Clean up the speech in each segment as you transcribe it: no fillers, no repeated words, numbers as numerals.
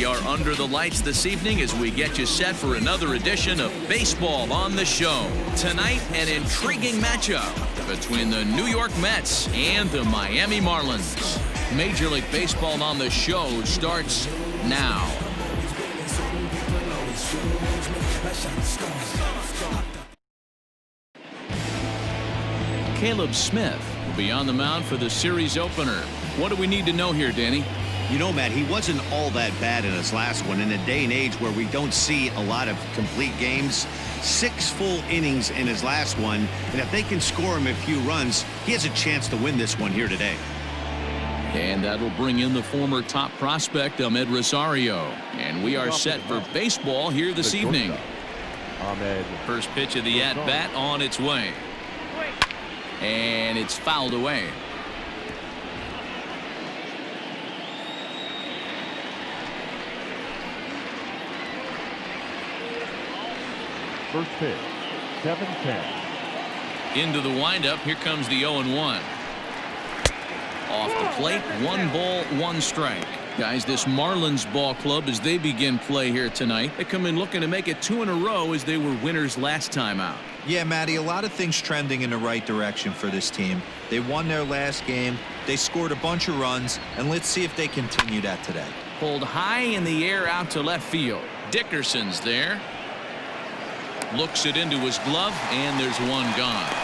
We are under the lights this evening as we get you set for another edition of Baseball on the Show. Tonight, an intriguing matchup between the New York Mets and the Miami Marlins. Major League Baseball on the Show starts now. Caleb Smith will be on the mound for the series opener. What do we need to know here, Danny? You know, Matt, he wasn't all that bad in his last one. In a day and age where we don't see a lot of complete games, 6 full innings in his last one, and if they can score him a few runs, he has a chance to win this one here today. And that'll bring in the former top prospect, Ahmed Rosario. And we are set for baseball here this evening. First pitch of the at-bat on its way. And it's fouled away. First pitch, 7-10. Into the windup. Here comes the 0-1. Off the plate, 1 ball, 1 strike. Guys, this Marlins ball club, as they begin play here tonight, they come in looking to make it 2 in a row as they were winners last time out. Yeah, Matty, a lot of things trending in the right direction for this team. They won their last game. They scored a bunch of runs, and let's see if they continue that today. Pulled high in the air out to left field. Dickerson's there. Looks it into his glove, and there's 1 gone.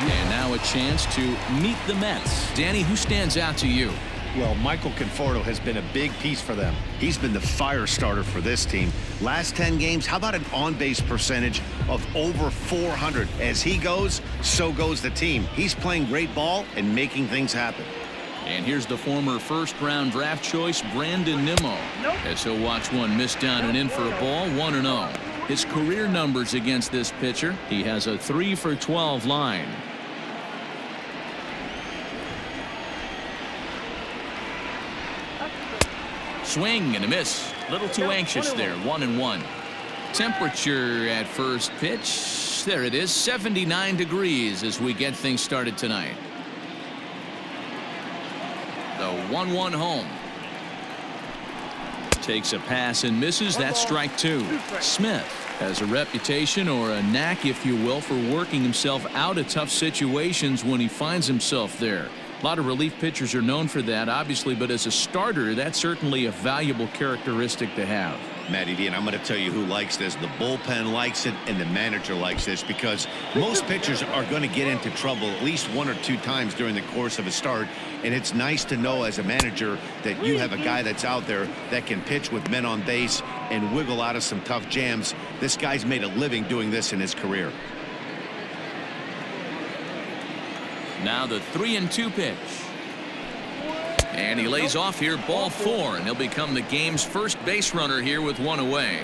And now a chance to meet the Mets. Danny, who stands out to you? Well, Michael Conforto has been a big piece for them. He's been the fire starter for this team. Last 10 games, how about an on-base percentage of over 400? As he goes, so goes the team. He's playing great ball and making things happen. And here's the former first-round draft choice, Brandon Nimmo. As he'll watch one miss down and in for a ball, 1-0. His career numbers against this pitcher, he has a 3-for-12 line. Swing and a miss. Little too anxious there. 1-1. Temperature at first pitch. There it is. 79 degrees as we get things started tonight. The 1-1 home. Takes a pass and misses. That's strike 2. Smith has a reputation, or a knack if you will, for working himself out of tough situations when he finds himself there. A lot of relief pitchers are known for that, obviously, but as a starter, that's certainly a valuable characteristic to have. Matty D, and I'm going to tell you who likes this. The bullpen likes it, and the manager likes this, because most pitchers are going to get into trouble at least 1 or 2 times during the course of a start, and it's nice to know as a manager that you have a guy that's out there that can pitch with men on base and wiggle out of some tough jams. This guy's made a living doing this in his career. Now the 3-2 pitch. And he lays off here, ball 4, and he'll become the game's first base runner here with 1 away.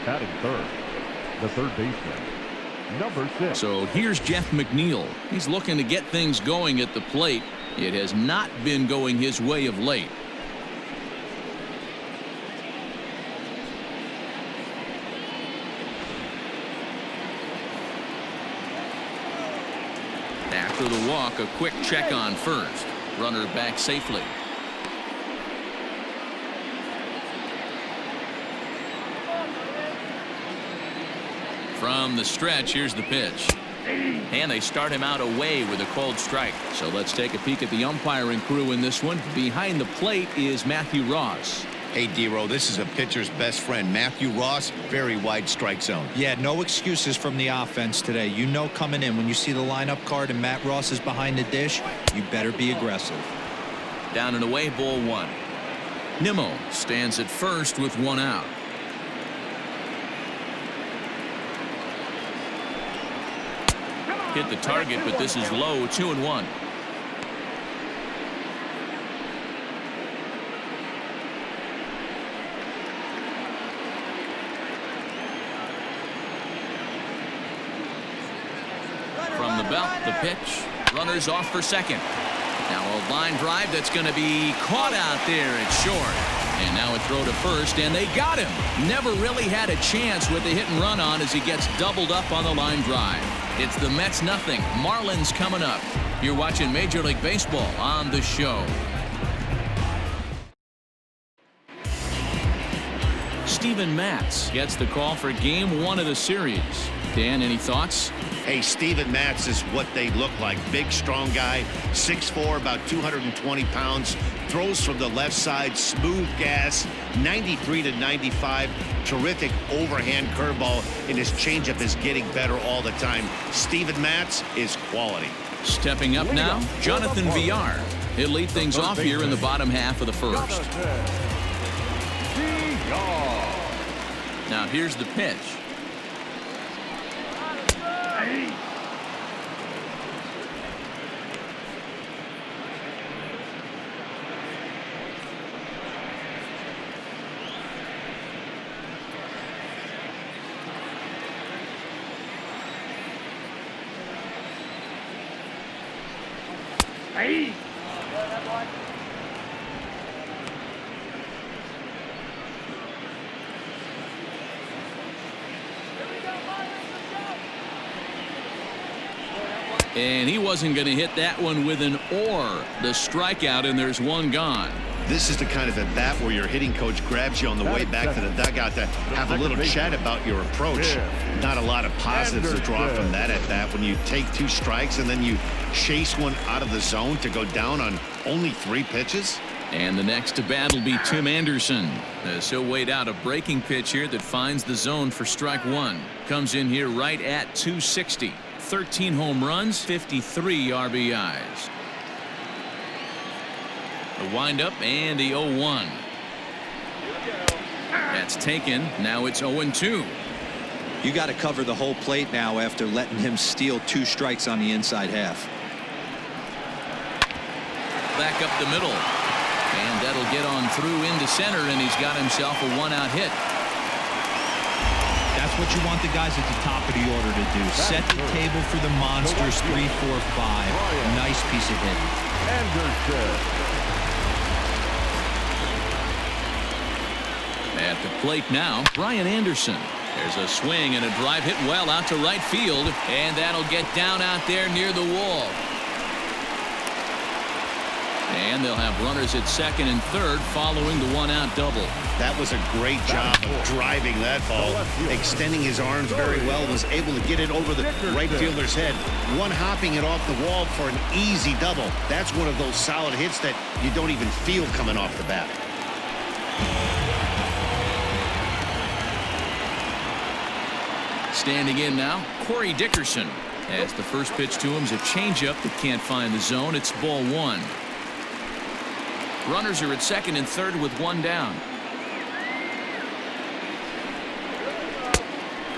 Batting third, the third baseman, number 6. So here's Jeff McNeil. He's looking to get things going at the plate. It has not been going his way of late. After the walk, a quick check on first. Runner back safely. From the stretch, here's the pitch. And they start him out away with a cold strike. So let's take a peek at the umpiring crew in this one. Behind the plate is Matthew Ross. Hey, D-Row, this is a pitcher's best friend, Matthew Ross. Very wide strike zone. Yeah, no excuses from the offense today. You know, coming in, when you see the lineup card and Matt Ross is behind the dish, you better be aggressive. Down and away, ball 1. Nimmo stands at first with 1 out. Hit the target, but this is low. 2-1. From the belt, the pitch. Runners off for second. Now a line drive that's going to be caught out there. It's short. And now a throw to first, and they got him. Never really had a chance with the hit and run on as he gets doubled up on the line drive. It's the Mets nothing. Marlins coming up. You're watching Major League Baseball on the show. Steven Matz gets the call for game 1 of the series. Dan, any thoughts? Hey, Steven Matz is what they look like. Big, strong guy, 6'4", about 220 pounds. Throws from the left side, smooth gas, 93 to 95. Terrific overhand curveball, and his changeup is getting better all the time. Steven Matz is quality. Stepping up now, Jonathan Villar. He'll lead things off here in the bottom half of the first. Now here's the pitch. And he wasn't going to hit that one with an or. The strikeout, and there's one gone. This is the kind of at bat where your hitting coach grabs you on the way back to the dugout to have a little chat about your approach. Not a lot of positives to draw from that at bat when you take 2 strikes and then you chase one out of the zone to go down on only 3 pitches. And the next to bat will be Tim Anderson. As he'll wait out a breaking pitch here that finds the zone for strike 1. Comes in here right at 260. 13 home runs, 53 RBIs. The windup and the 0-1. That's taken. Now it's 0-2. You got to cover the whole plate now after letting him steal 2 strikes on the inside half. Back up the middle. And that'll get on through into center, and he's got himself a 1-out hit. That's what you want the guys at the top of the order to do. Set the table for the monsters. 3, 4, 5. Nice piece of hitting. At the plate now, Brian Anderson. There's a swing and a drive hit well out to right field, and that'll get down out there near the wall. And they'll have runners at second and third following the 1-out double. That was a great job of driving that ball, extending his arms very well, was able to get it over the right fielder's head. One hopping it off the wall for an easy double. That's one of those solid hits that you don't even feel coming off the bat. Standing in now, Corey Dickerson. As the first pitch to him is a changeup that can't find the zone. It's ball 1. Runners are at second and third with 1 down.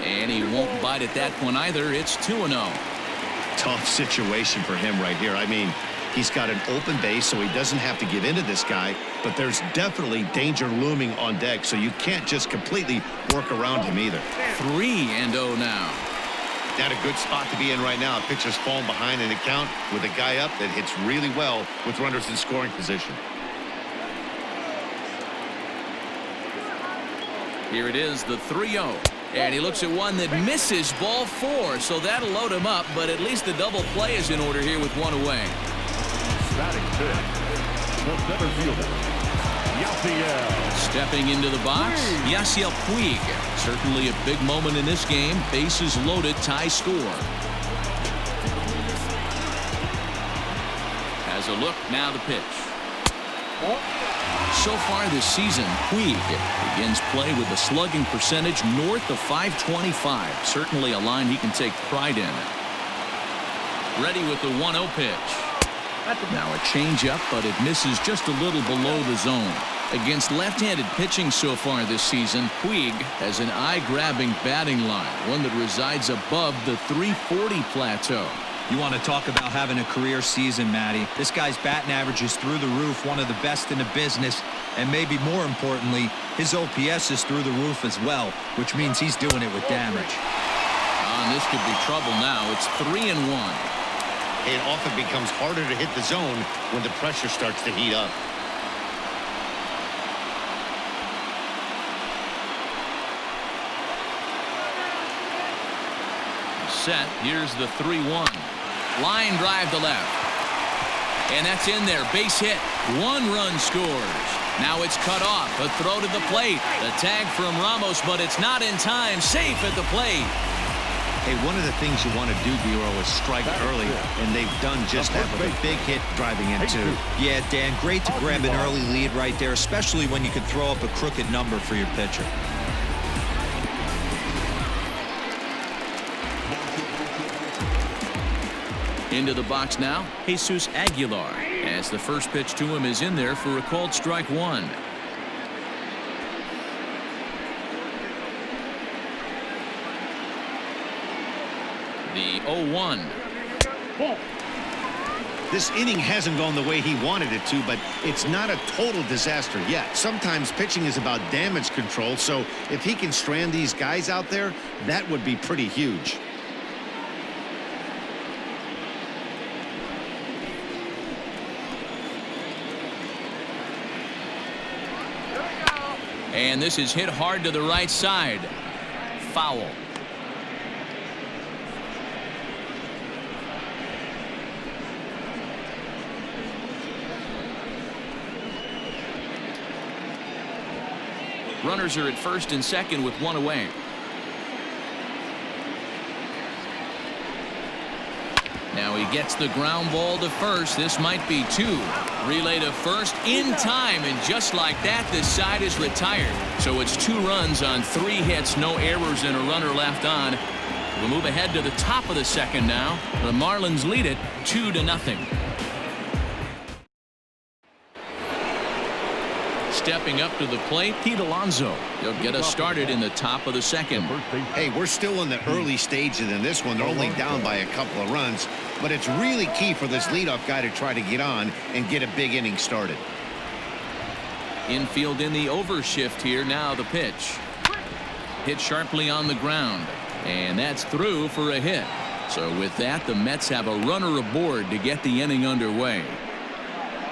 And he won't bite at that one either. It's 2-0. Tough situation for him right here. I mean, he's got an open base, so he doesn't have to get into this guy, but there's definitely danger looming on deck, so you can't just completely work around him either. 3-0 now. Not a good spot to be in right now. Pitcher's falling behind in the count with a guy up that hits really well with runners in scoring position. Here it is, the 3-0. And he looks at one that misses, ball 4. So that'll load him up, but at least the double play is in order here with 1 away. Batting fifth, the center fielder, Yasiel. Stepping into the box, Yasiel Puig. Certainly a big moment in this game. Bases loaded, tie score. Has a look, now the pitch. So far this season, Puig begins play with a slugging percentage north of .525. Certainly a line he can take pride in. Ready with the 1-0 pitch. Now a changeup, but it misses just a little below the zone. Against left-handed pitching so far this season, Puig has an eye-grabbing batting line, one that resides above the 340 plateau. You want to talk about having a career season, Matty. This guy's batting average is through the roof, one of the best in the business, and maybe more importantly, his OPS is through the roof as well, which means he's doing it with damage. And this could be trouble now. It's 3-1. It often becomes harder to hit the zone when the pressure starts to heat up. set. Here's the 3-1. Line drive to left. And that's in there. Base hit. 1 run scores. Now it's cut off. A throw to the plate. The tag from Ramos, but it's not in time. Safe at the plate. Hey, one of the things you want to do, Bureau, is strike early, and they've done just that with a big hit driving in 2. Yeah, Dan, great to grab an early lead right there, especially when you can throw up a crooked number for your pitcher. Into the box now, Jesus Aguilar, as the first pitch to him is in there for a called strike 1. The 0-1. This inning hasn't gone the way he wanted it to, but it's not a total disaster yet. Sometimes pitching is about damage control, so if he can strand these guys out there, that would be pretty huge. And this is hit hard to the right side. Foul. Runners are at first and second with 1 away. Now he gets the ground ball to first. This might be 2. Relay to first in time, and just like that, this side is retired. So it's 2 runs on 3 hits, no errors, and a runner left on. We'll move ahead to the top of the second now. The Marlins lead it 2-0. Stepping up to the plate, Pete Alonso. He'll get us started in the top of the second. Hey, we're still in the early stages in this one. They're only down by a couple of runs, but it's really key for this leadoff guy to try to get on and get a big inning started. Infield in the overshift here. Now the pitch. Hit sharply on the ground, and that's through for a hit. So with that, the Mets have a runner aboard to get the inning underway.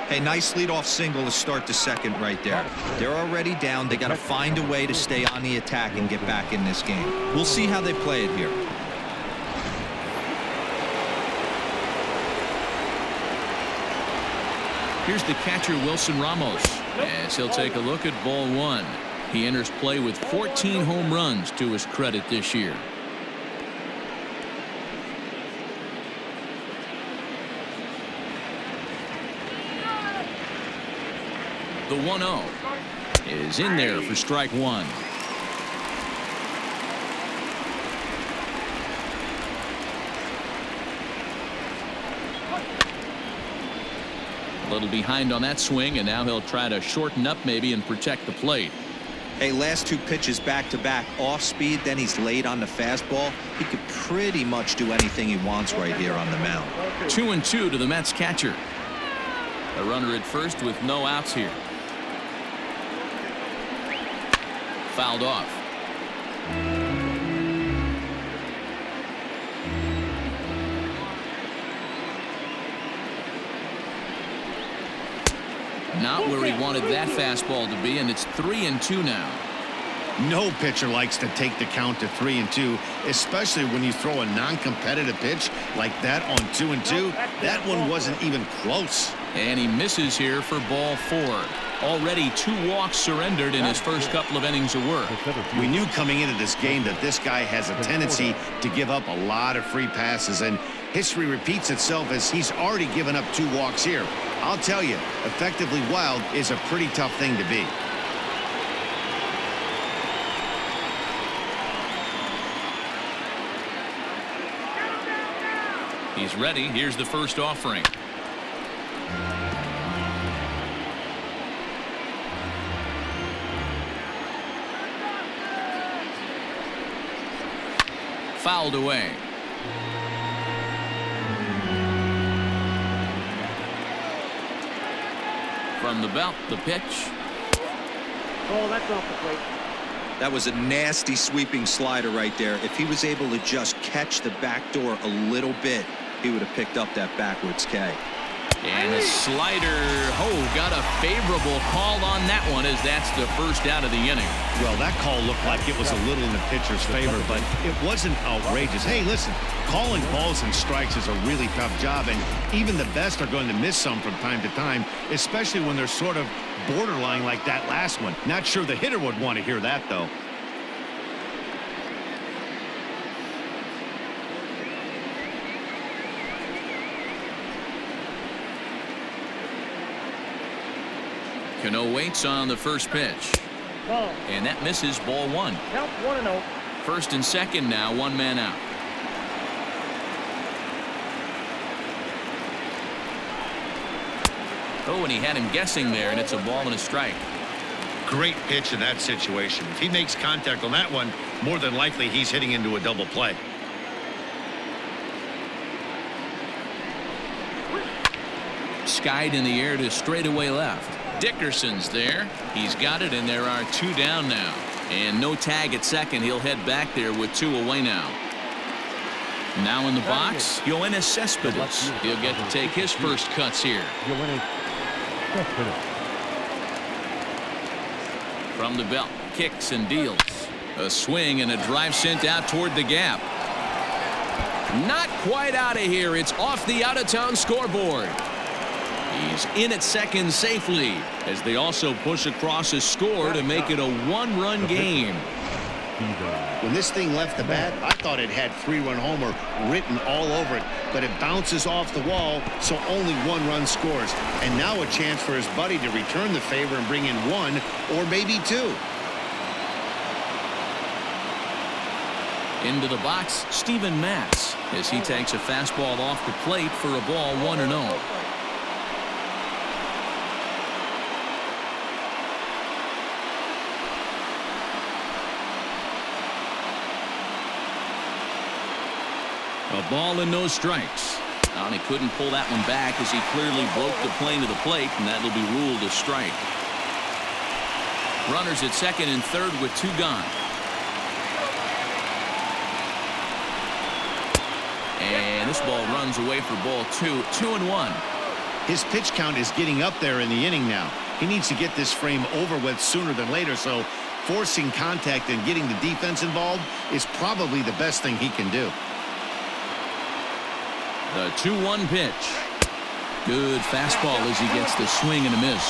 Hey, nice leadoff single to start the second right there. They're already down. They got to find a way to stay on the attack and get back in this game. We'll see how they play it here. Here's the catcher, Wilson Ramos, as he'll take a look at ball 1. He enters play with 14 home runs to his credit this year. The 1-0 is in there for strike 1. A little behind on that swing, and now he'll try to shorten up maybe and protect the plate. Hey, last 2 pitches back-to-back off speed, then he's late on the fastball. He could pretty much do anything he wants right here on the mound. 2-2 to the Mets catcher. A runner at first with no outs here. Fouled off. Not where he wanted that fastball to be, and it's 3-2 now. No pitcher likes to take the count to 3-2, especially when you throw a non-competitive pitch like that on 2-2. That one wasn't even close. And he misses here for ball 4. Already 2 walks surrendered in his first couple of innings of work. We knew coming into this game that this guy has a tendency to give up a lot of free passes, and history repeats itself as he's already given up 2 walks here. I'll tell you, effectively wild is a pretty tough thing to be. He's ready. Here's the first offering. Fouled away. From the belt, the pitch. Oh, that's off the plate. That was a nasty sweeping slider right there. If he was able to just catch the back door a little bit, he would have picked up that backwards K. And a slider. Oh, got a favorable call on that one, as that's the first out of the inning. Well, that call looked like it was a little in the pitcher's favor, but it wasn't outrageous. Hey, listen, calling balls and strikes is a really tough job, and even the best are going to miss some from time to time, especially when they're sort of borderline like that last one. Not sure the hitter would want to hear that, though. Cano waits on the first pitch. Ball. And that misses, ball one. Count 1-0. First and second now, one man out. Oh, and he had him guessing there, and it's a ball and a strike. Great pitch in that situation. If he makes contact on that one, more than likely he's hitting into a double play. Skied in the air to straightaway left. Dickerson's there. He's got it, and there are two down now. And no tag at second. He'll head back there with two away now. Now in the box, Yoenis Cespedes. He'll get to take his first cuts here. From the belt, kicks and deals. A swing and a drive sent out toward the gap. Not quite out of here. It's off the out-of-town scoreboard. He's in at second safely, as they also push across a score to make it a one-run game. When this thing left the bat, I thought it had three-run homer written all over it, but it bounces off the wall, so only one run scores. And now a chance for his buddy to return the favor and bring in one or maybe two. Into the box, Steven Matz, as he takes a fastball off the plate for a ball 1-0. A ball and no strikes. And he couldn't pull that one back, as he clearly broke the plane of the plate, and that'll be ruled a strike. Runners at second and third with two gone. And this ball runs away for ball two. 2-1. His pitch count is getting up there in the inning now. He needs to get this frame over with sooner than later, so forcing contact and getting the defense involved is probably the best thing he can do. The 2-1 pitch. Good fastball as he gets the swing and a miss.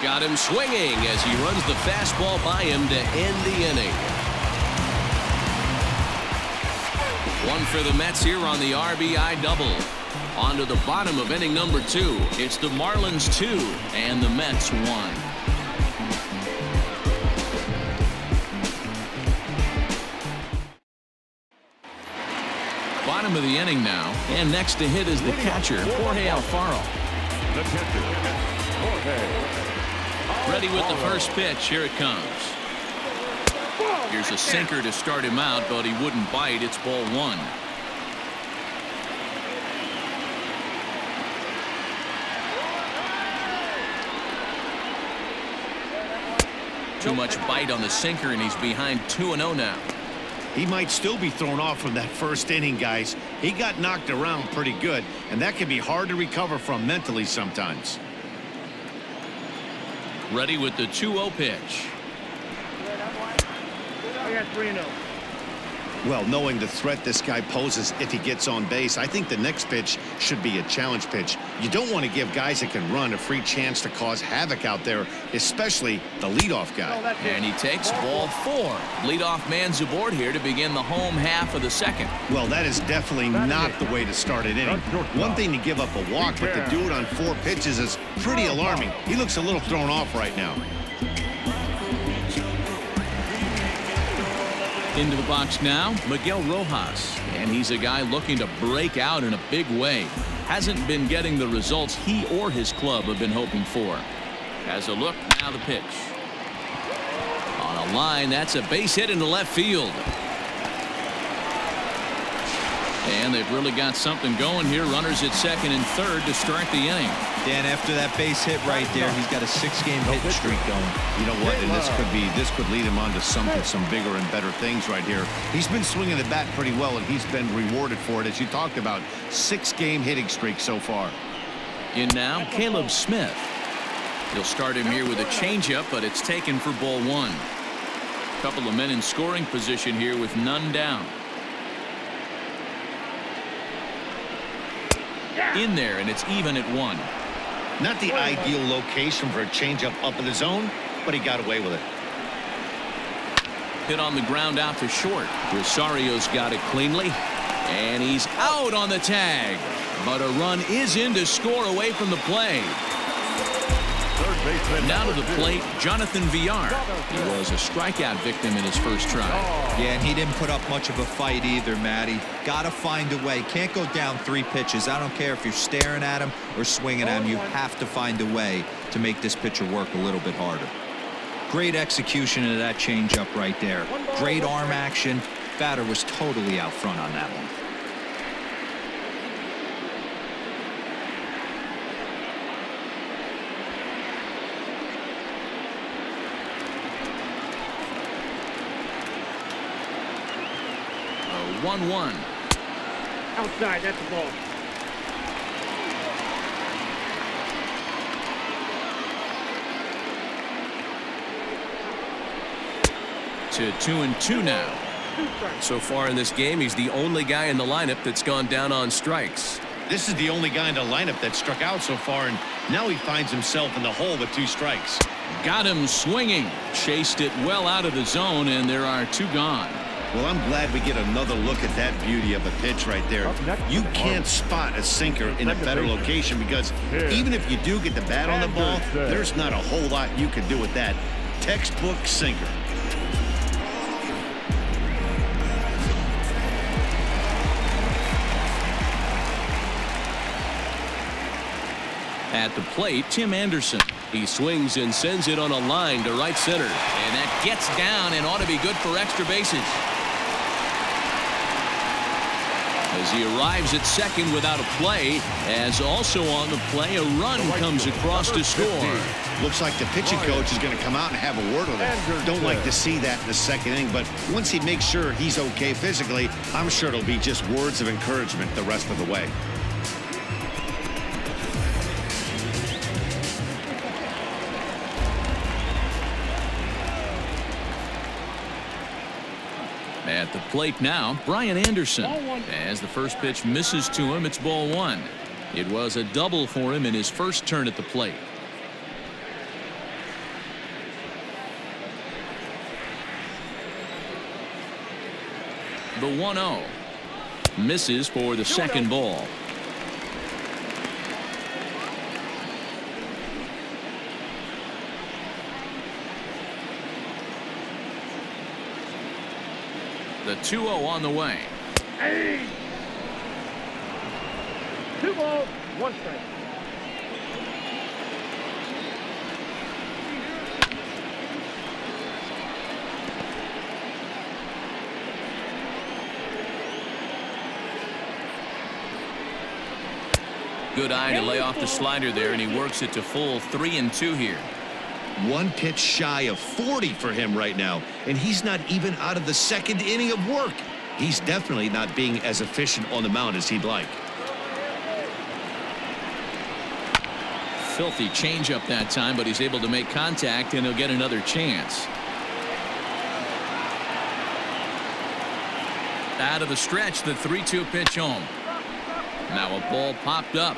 Got him swinging as he runs the fastball by him to end the inning. One for the Mets here on the RBI double. On to the bottom of inning number 2. It's the Marlins 2 and the Mets 1. Bottom of the inning now, and next to hit is the catcher, Jorge Alfaro. The catcher, Jorge. Ready with the first pitch. Here it comes. Here's a sinker to start him out, but he wouldn't bite. It's ball 1. Too much bite on the sinker, and he's behind 2-0 now. He might still be thrown off from that first inning, guys. He got knocked around pretty good, and that can be hard to recover from mentally sometimes. Ready with the 2-0 pitch. I got 3-0. Well, knowing the threat this guy poses if he gets on base, I think the next pitch should be a challenge pitch. You don't want to give guys that can run a free chance to cause havoc out there, especially the leadoff guy. And he takes ball 4. Leadoff man's aboard here to begin the home half of the second. Well, that is definitely not the way to start an inning. One thing to give up a walk, but to do it on 4 pitches is pretty alarming. He looks a little thrown off right now. Into the box now, Miguel Rojas, and he's a guy looking to break out in a big way. Hasn't been getting the results he or his club have been hoping for. Has a look, now the pitch. On a line, that's a base hit into left field. And they've really got something going here. Runners at second and third to start the inning. Dan, after that base hit right there, he's got a 6-game hitting streak going. You know what? And this could lead him on to some bigger and better things right here. He's been swinging the bat pretty well, and he's been rewarded for it, as you talked about. 6-game hitting streak so far. In now, Caleb Smith. He'll start him here with a changeup, but it's taken for ball 1. A couple of men in scoring position here with none down. In there, and it's even at 1. Not the ideal location for a changeup up in the zone, but he got away with it. Hit on the ground out to short. Rosario's got it cleanly, and he's out on the tag. But a run is in to score away from the play. Now to the plate, Jonathan Villar. He was a strikeout victim in his first try. Yeah, and he didn't put up much of a fight either, Matty. Got to find a way. Can't go down 3 pitches. I don't care if you're staring at him or swinging at him. You have to find a way to make this pitcher work a little bit harder. Great execution of that changeup right there. Great arm action. Batter was totally out front on that one. A 1-1. Outside, that's the ball. To 2-2 now. So far in this game, he's the only guy in the lineup that's gone down on strikes. This is the only guy in the lineup that struck out so far, and now he finds himself in the hole with 2 strikes. Got him swinging. Chased it well out of the zone, and there are 2 gone. Well, I'm glad we get another look at that beauty of a pitch right there. You can't spot a sinker in a better location, because even if you do get the bat on the ball, there's not a whole lot you can do with that. Textbook sinker. At the plate, Tim Anderson. He swings and sends it on a line to right center. And that gets down and ought to be good for extra bases. As he arrives at second without a play, as also on the play, a run comes across to score. Looks like the pitching coach is going to come out and have a word with him. Don't like to see that in the second inning, but once he makes sure he's okay physically, I'm sure it'll be just words of encouragement the rest of the way. At the plate now, Brian Anderson. As the first pitch misses to him, it's ball 1. It was a double for him in his first turn at the plate. The 1-0. Misses for the second ball. The 2-0 on the way. Hey! 2 balls, 1 strike. Good eye to lay off the slider there, and he works it to full 3-2 here. 1 pitch shy of 40 for him right now, and he's not even out of the second inning of work. He's definitely not being as efficient on the mound as he'd like. Filthy changeup that time, but he's able to make contact, and he'll get another chance. Out of the stretch, the 3-2 pitch home. Now a ball popped up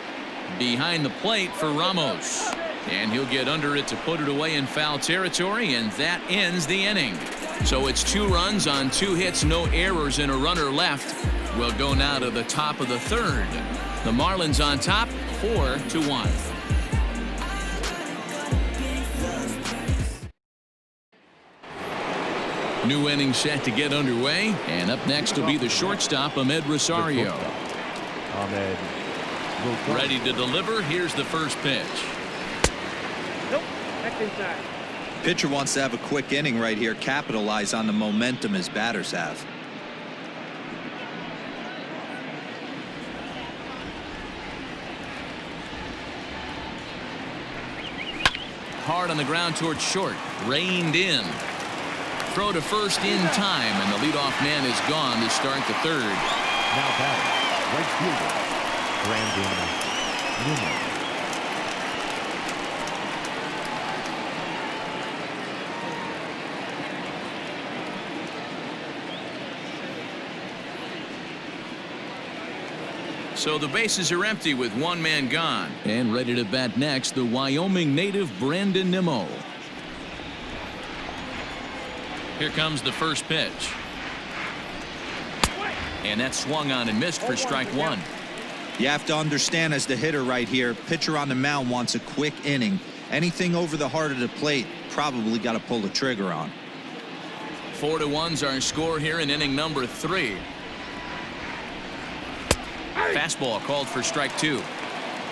behind the plate for Ramos. And he'll get under it to put it away in foul territory, and that ends the inning. So it's 2 runs on 2 hits, no errors, and a runner left. We'll go now to the top of the 3rd. The Marlins on top, 4-1. New inning set to get underway, and up next will be the shortstop, Ahmed Rosario. Ready to deliver. Here's the first pitch. Nope, back inside. Pitcher wants to have a quick inning right here, capitalize on the momentum his batters have. hard on the ground towards short. Reined in. Throw to first in time, and the leadoff man is gone to start the third. Now batting, right fielder, Brandon Nimmo. So the bases are empty with one man gone. And ready to bat next, the Wyoming native Brandon Nimmo. Here comes the first pitch. And that swung on and missed for strike one. You have to understand, as the hitter right here, pitcher on the mound wants a quick inning. Anything over the heart of the plate, probably got to pull the trigger on. 4-1's our score here in inning number 3. Fastball called for strike 2.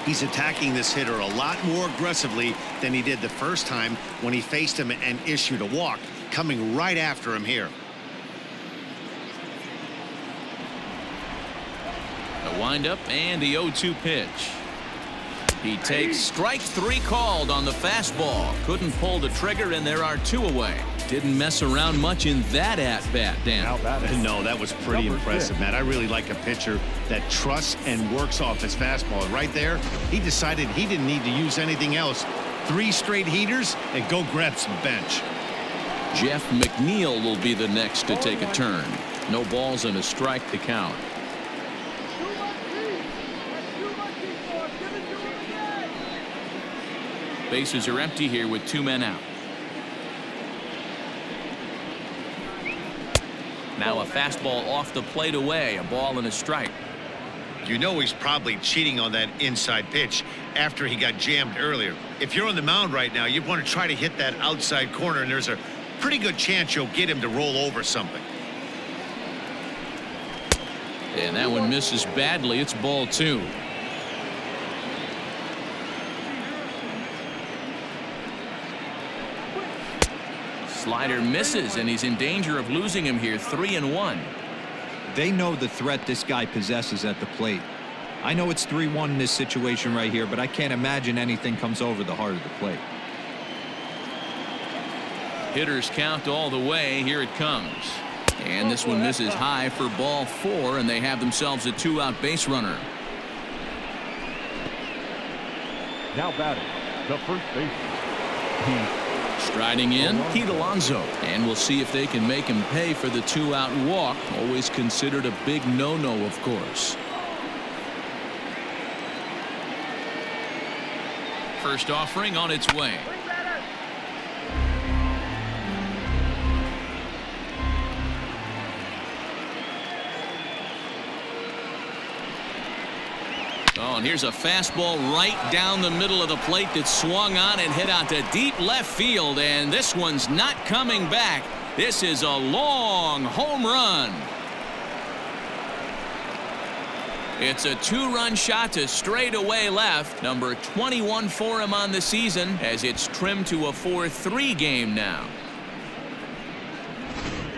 He's attacking this hitter a lot more aggressively than he did the first time when he faced him and issued a walk, coming right after him here. The windup and the 0-2 pitch. He takes strike 3 called on the fastball. Couldn't pull the trigger, and there are 2 away. Didn't mess around much in that at-bat, Dan. No, that was pretty impressive, Matt. I really like a pitcher that trusts and works off his fastball. Right there, he decided he didn't need to use anything else. 3 straight heaters and go grab some bench. Jeff McNeil will be the next to take a turn. No balls and a strike to count. Bases are empty here with 2 men out. Now a fastball off the plate away, a ball and a strike. You know he's probably cheating on that inside pitch after he got jammed earlier. If you're on the mound right now, you want to try to hit that outside corner, and there's a pretty good chance you'll get him to roll over something. And that one misses badly. It's ball 2. Slider misses, and he's in danger of losing him here. 3-1. They know the threat this guy possesses at the plate. I know it's 3-1 in this situation right here, but I can't imagine anything comes over the heart of the plate. Hitters count all the way. Here it comes. And this one misses high for ball 4, and they have themselves a 2-out base runner. Now batting, the first baseman, Striding in, Pete Alonso. And we'll see if they can make him pay for the 2-out walk. Always considered a big no-no, of course. First offering on its way. Oh, and here's a fastball right down the middle of the plate that swung on and hit out to deep left field, and this one's not coming back. This is a long home run. It's a 2-run shot to straightaway left. Number 21 for him on the season, as it's trimmed to a 4-3 game now.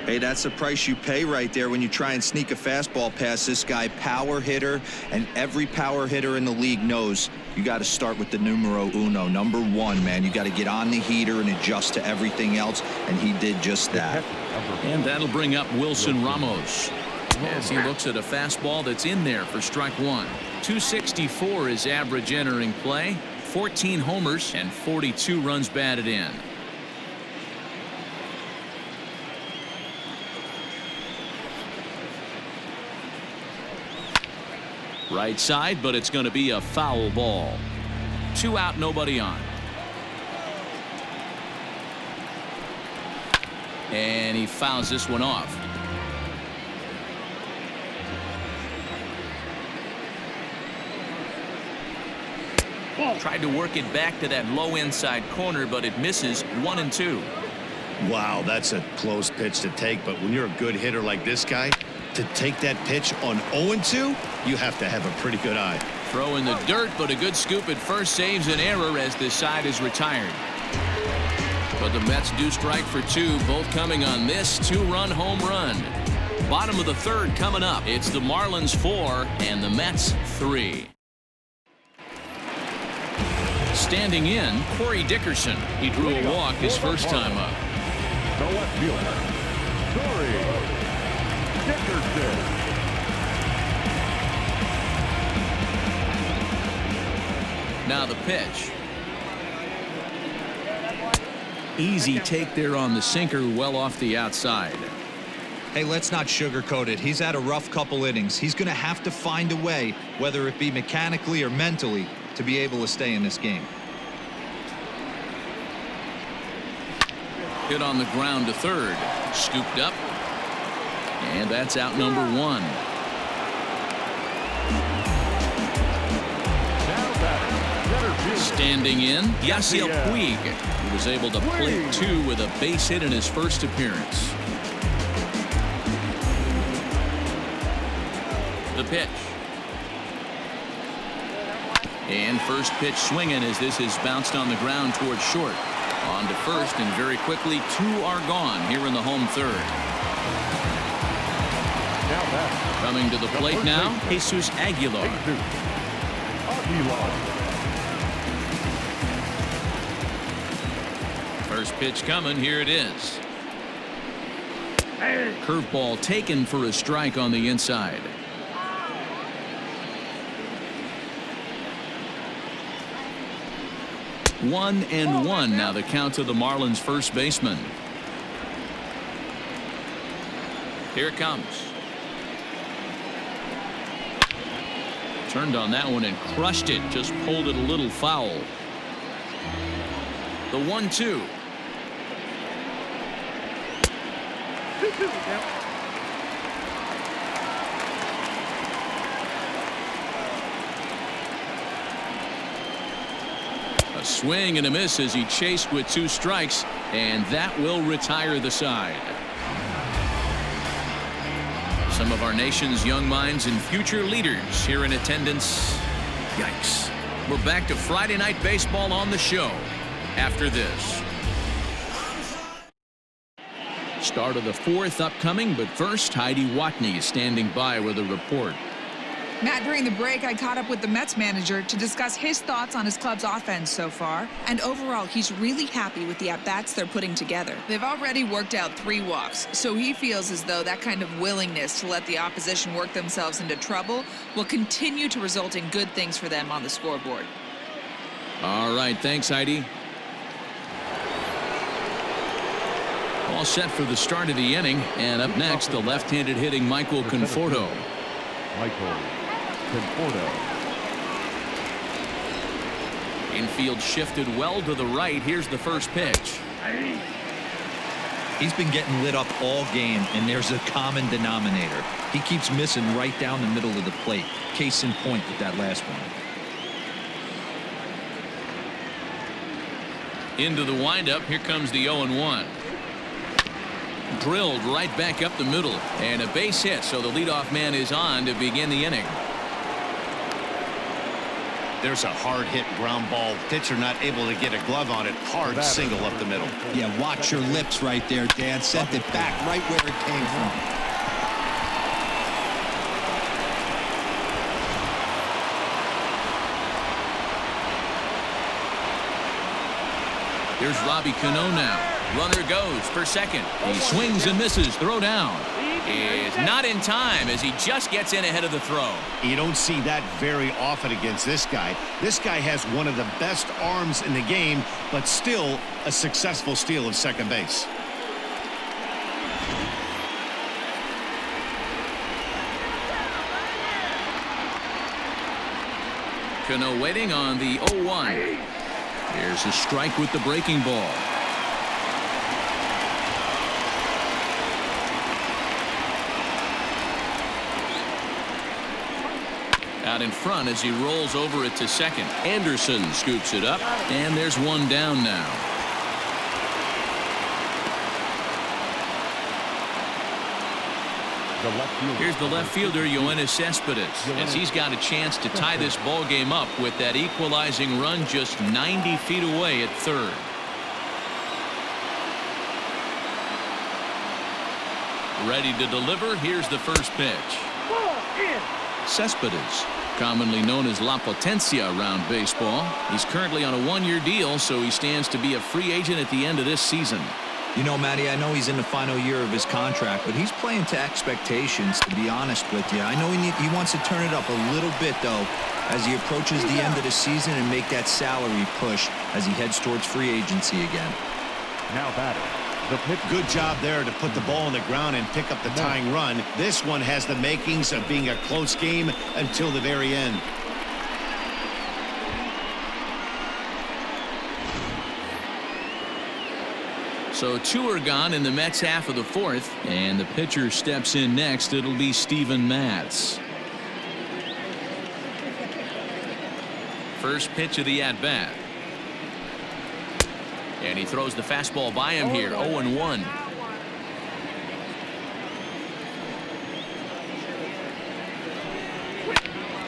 Hey, that's the price you pay right there when you try and sneak a fastball past this guy. Power hitter, and every power hitter in the league knows you got to start with the numero uno, number 1, man. You got to get on the heater and adjust to everything else, and he did just that. And that'll bring up Wilson Ramos as he looks at a fastball that's in there for strike 1. 264 is average entering play, 14 homers and 42 runs batted in. Right side, but it's going to be a foul ball. 2 out, nobody on. And he fouls this one off. Tried to work it back to that low inside corner, but it misses. 1-2. Wow, that's a close pitch to take, but when you're a good hitter like this guy, to take that pitch on 0-2, you have to have a pretty good eye. Throw in the dirt, but a good scoop at first saves an error as this side is retired. But the Mets do strike for 2, both coming on this 2-run home run. Bottom of the 3rd coming up. It's the Marlins 4 and the Mets 3. Standing in, Corey Dickerson. He drew a walk his first time up. The left fielder, Corey Dickerson. Now the pitch. Easy take there on the sinker, well off the outside. Hey, let's not sugarcoat it. He's had a rough couple innings. He's going to have to find a way, whether it be mechanically or mentally, to be able to stay in this game. Hit on the ground to third. Scooped up. And that's out number one. Standing in, Yasiel Puig. He was able to plate two with a base hit in his first appearance. The pitch. And first pitch swinging as this is bounced on the ground towards short. On to first, and very quickly two are gone here in the home third. Coming to the plate now, Jesus Aguilar. First pitch coming, here it is. Curveball taken for a strike on the inside. One and one now the count to the Marlins first baseman. Here it comes. Turned on that one and crushed it. Just pulled it a little foul. The 1-2. A swing and a miss as he chased with two strikes, and that will retire the side. Some of our nation's young minds and future leaders here in attendance. Yikes. We're back to Friday Night Baseball on the show after this. Start of the fourth upcoming, but first, Heidi Watney is standing by with a report. Matt, during the break, I caught up with the Mets manager to discuss his thoughts on his club's offense so far. And overall, he's really happy with the at-bats they're putting together. They've already worked out 3 walks, so he feels as though that kind of willingness to let the opposition work themselves into trouble will continue to result in good things for them on the scoreboard. All right, thanks, Heidi. All set for the start of the inning, and up next, the left-handed hitting Michael Conforto. Michael Conforto. Infield shifted well to the right. Here's the first pitch. He's been getting lit up all game, and there's a common denominator. He keeps missing right down the middle of the plate. Case in point with that last one. Into the windup. Here comes the 0-1. Drilled right back up the middle, and a base hit, so the leadoff man is on to begin the inning. There's a hard hit ground ball. Pitcher not able to get a glove on it. Hard single up the middle. Yeah, watch your lips right there, Dan. Sent it back right where it came from. Here's Robbie Cano now. Runner goes for second. He swings and misses. Throw down is not in time as he just gets in ahead of the throw. You don't see that very often against this guy. This guy has one of the best arms in the game, but still a successful steal of second base. Cano waiting on the 0-1. Here's a strike with the breaking ball. Out in front as he rolls over it to second. Anderson scoops it up, and there's one down now. Here's the left fielder, Yoenis Cespedes, as he's got a chance to tie this ball game up with that equalizing run just 90 feet away at third. Ready to deliver. Here's the first pitch. Cespedes commonly known as La Potencia around baseball. He's currently on a one-year deal, so he stands to be a free agent at the end of this season. You know, Matty, I know he's in the final year of his contract, but he's playing to expectations, to be honest with you. I know he wants to turn it up a little bit, though, as he approaches the end of the season and make that salary push as he heads towards free agency again. Now batting, the pitch. Good job there to put the ball on the ground and pick up the tying run. This one has the makings of being a close game until the very end. So 2 are gone in the Mets half of the fourth, and the pitcher steps in next. It'll be Steven Matz. First pitch of the at-bat. And he throws the fastball by him here. 0-1.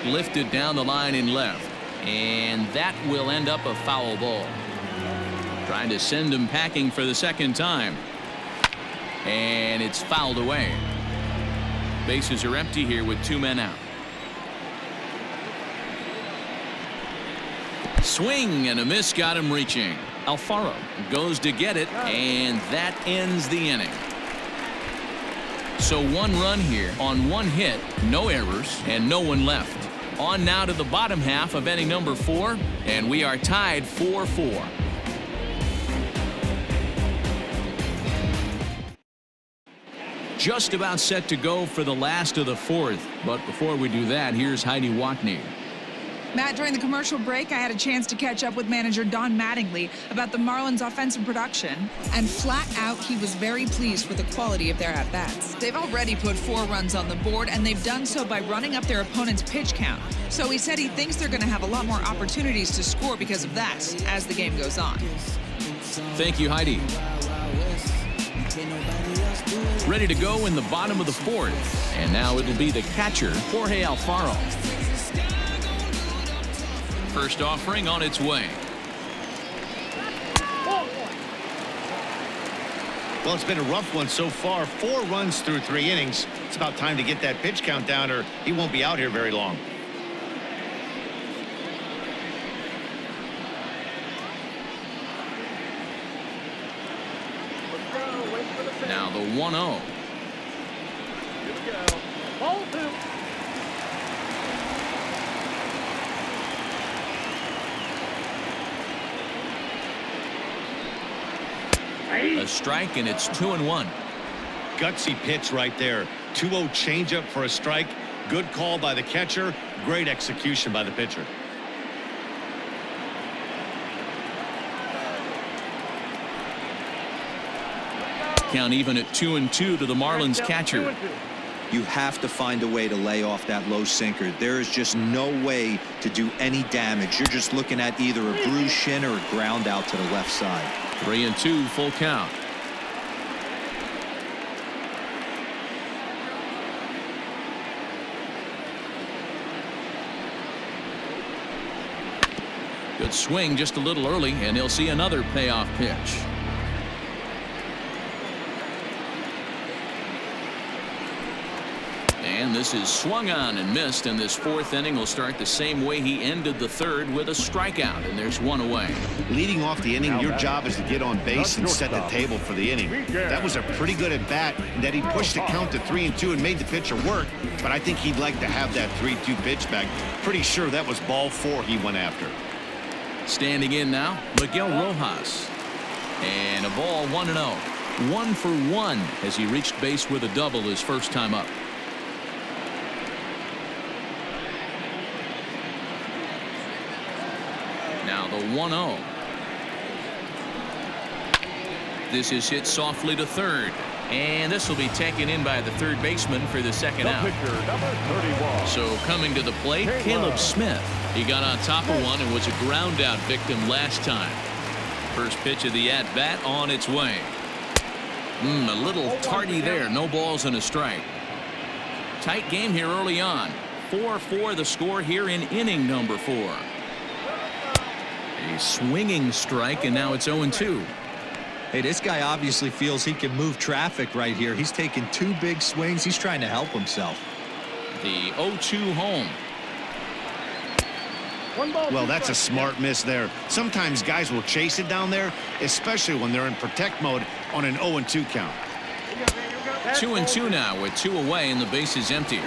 Lifted down the line in left. And that will end up a foul ball. Trying to send him packing for the second time. And it's fouled away. Bases are empty here with 2 men out. Swing and a miss got him reaching. Alfaro goes to get it, and that ends the inning. So 1 run here on 1 hit, no errors, and no one left. On now to the bottom half of inning number 4, and we are tied 4-4. Just about set to go for the last of the fourth. But before we do that, here's Heidi Watney. Matt, during the commercial break, I had a chance to catch up with manager Don Mattingly about the Marlins' offensive production. And flat out, he was very pleased with the quality of their at-bats. They've already put 4 runs on the board, and they've done so by running up their opponent's pitch count. So he said he thinks they're going to have a lot more opportunities to score because of that as the game goes on. Thank you, Heidi. Ready to go in the bottom of the fourth. And now it'll be the catcher, Jorge Alfaro. First offering on its way. Well, it's been a rough one so far. 4 runs through 3 innings. It's about time to get that pitch count down, or he won't be out here very long. Now the 1-0. Here we go. Ball 2. A strike, and it's 2-1. Gutsy pitch right there. 2-0 changeup for a strike. Good call by the catcher. Great execution by the pitcher. Count even at 2-2 to the Marlins catcher. You have to find a way to lay off that low sinker. There is just no way to do any damage. You're just looking at either a bruised shin or a ground out to the left side. 3-2, full count. Good swing just a little early, and he'll see another payoff pitch. And this is swung on and missed, and this 4th inning will start the same way he ended the 3rd, with a strikeout, and there's 1 away. Leading off the inning, your job is to get on base and set the table for the inning. That was a pretty good at bat, and that he pushed the count to 3-2 and made the pitcher work, but I think he'd like to have that 3-2 pitch back. Pretty sure that was ball 4 he went after. Standing in now, Miguel Rojas. And a ball 1-0. 1 for 1 as he reached base with a double his first time up. Now the 1-0. This is hit softly to 3rd. And this will be taken in by the 3rd baseman for the 2nd out. So coming to the plate, Caleb Smith. He got on top of one and was a ground out victim last time. First pitch of the at-bat on its way. A little tardy there. No balls and a strike. Tight game here early on. 4-4 the score here in inning number 4. A swinging strike, and now it's 0-2. Hey, this guy obviously feels he can move traffic right here. He's taking 2 big swings. He's trying to help himself. The 0-2 home. 1 ball. Well, 2 that's a strikes. smart miss there. Sometimes guys will chase it down there, especially when they're in protect mode on an 0-2 count. 2-2 now with 2 away and the base is empty.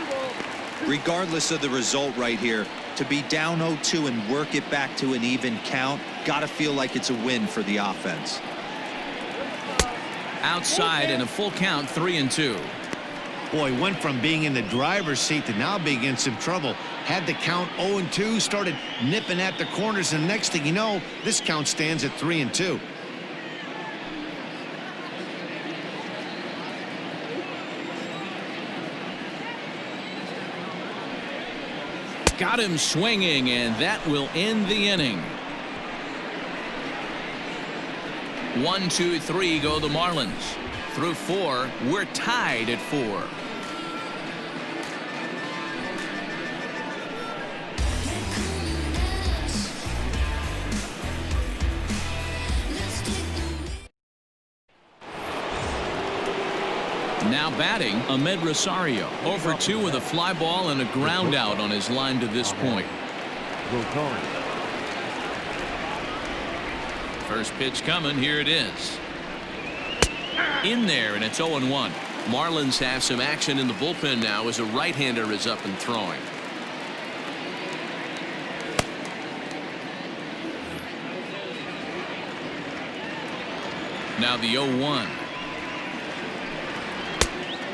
Regardless of the result right here, to be down 0-2 and work it back to an even count, gotta feel like it's a win for the offense. Outside and a full count, 3-2. Boy, went from being in the driver's seat to now being in some trouble. Had the count 0-2, started nipping at the corners, and next thing you know, this count stands at 3-2. Got him swinging, and that will end the inning. 1, 2, 3 go the Marlins. Through 4, we're tied at 4. Now batting, Ahmed Rosario. 0 for 2 with a fly ball and a ground out on his line to this point. Rosario. First pitch coming. Here it is. In there, and it's 0-1. Marlins have some action in the bullpen now as a right-hander is up and throwing. Now the 0-1.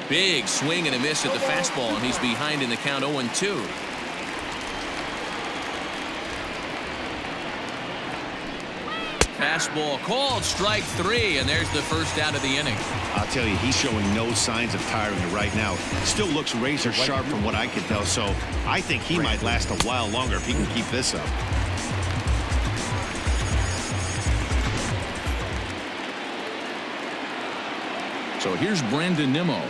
Big swing and a miss at the fastball, and he's behind in the count 0-2. Fastball called, strike 3, and there's the first out of the inning. I'll tell you, he's showing no signs of tiring right now. Still looks razor sharp from what I can tell, so I think he might last a while longer if he can keep this up. So here's Brandon Nimmo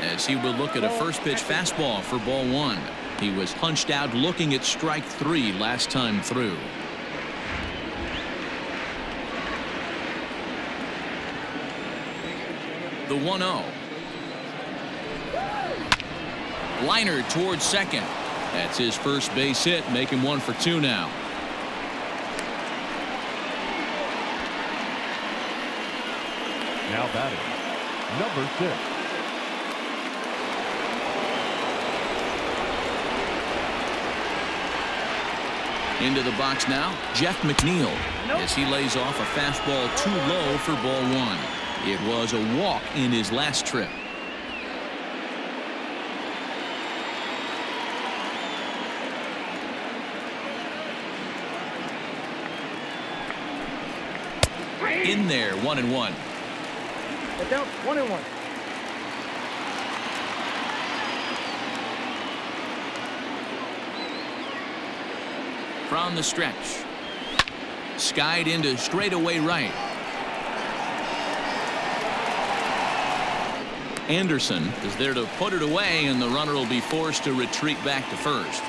as he will look at a first pitch fastball for ball 1. He was punched out looking at strike 3 last time through. The 1-0. Liner towards second. That's his first base hit, make him 1 for 2 now. Now batting, number 6. Into the box now, Jeff McNeil, as he lays off a fastball too low for ball 1. It was a walk in his last trip. In there, 1-1. Get down, 1-1. From the stretch. Skied into straightaway right. Anderson is there to put it away, and the runner will be forced to retreat back to first.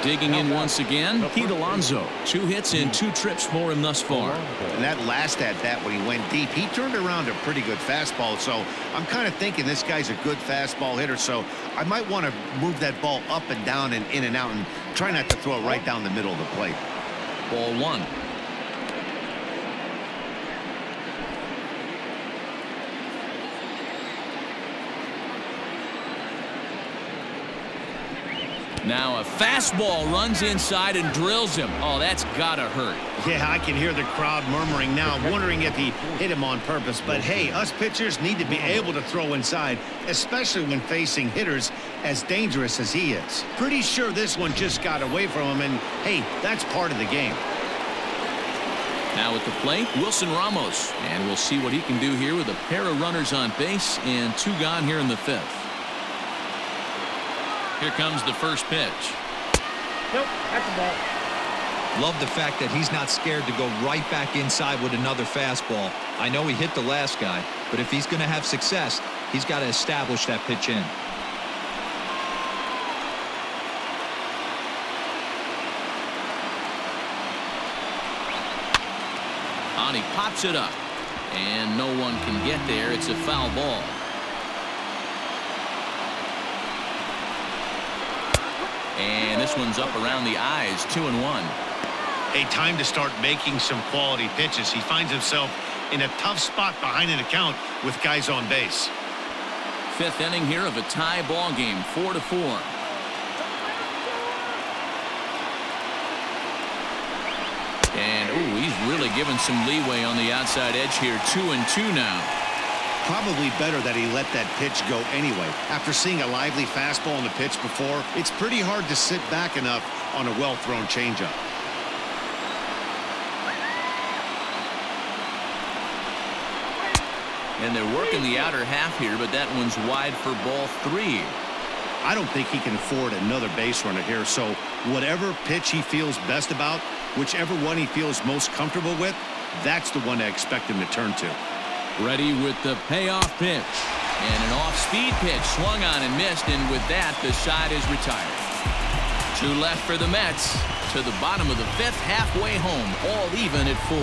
Digging in once again, Pete Alonso. 2 hits and 2 trips for him thus far. And that last at bat when he went deep, he turned around a pretty good fastball. So I'm kind of thinking this guy's a good fastball hitter. So I might want to move that ball up and down and in and out and try not to throw it right down the middle of the plate. Ball 1. Now a fastball runs inside and drills him. Oh, that's gotta hurt. Yeah, I can hear the crowd murmuring now, wondering if he hit him on purpose. But hey, us pitchers need to be able to throw inside, especially when facing hitters as dangerous as he is. Pretty sure this one just got away from him, and hey, that's part of the game. Now at the plate, Wilson Ramos, and we'll see what he can do here with a pair of runners on base and 2 gone here in the 5th. Here comes the first pitch. Nope, that's a ball. Love the fact that he's not scared to go right back inside with another fastball. I know he hit the last guy, but if he's going to have success, he's got to establish that pitch in. On, he pops it up, and no one can get there. It's a foul ball. And this one's up around the eyes, 2-1. A time to start making some quality pitches. He finds himself in a tough spot behind an account with guys on base. Fifth inning here of a tie ball game, 4-4. And he's really given some leeway on the outside edge here. 2-2 now. Probably better that he let that pitch go anyway. After seeing a lively fastball on the pitch before, it's pretty hard to sit back enough on a well-thrown changeup. And they're working the outer half here, but that one's wide for ball 3. I don't think he can afford another base runner here, so whatever pitch he feels best about, whichever one he feels most comfortable with, that's the one I expect him to turn to. Ready with the payoff pitch. And an off-speed pitch swung on and missed, and with that, the side is retired. 2 left for the Mets. To the bottom of the 5th, halfway home, all even at 4.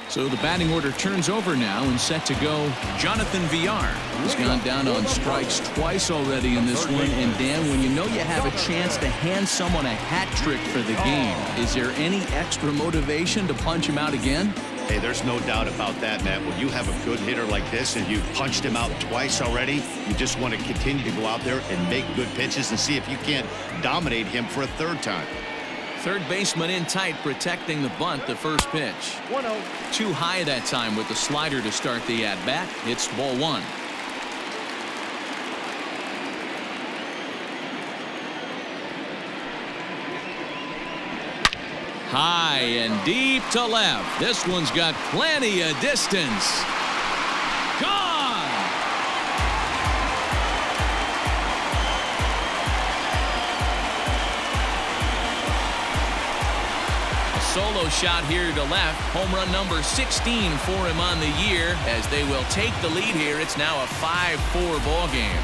So the batting order turns over now and set to go. Jonathan Villar. He's gone down on strikes twice already in this one. And Dan, when you know you have a chance to hand someone a hat trick for the game, is there any extra motivation to punch him out again? Hey, there's no doubt about that, Matt. When you have a good hitter like this and you've punched him out twice already, you just want to continue to go out there and make good pitches and see if you can't dominate him for a third time. Third baseman in tight, protecting the bunt, the first pitch. 1-0. Too high that time with the slider to start the at-bat. It's ball 1. High and deep to left. This one's got plenty of distance. Gone! Solo shot here to left. Home run number 16 for him on the year. As they will take the lead here, it's now a 5-4 ball game.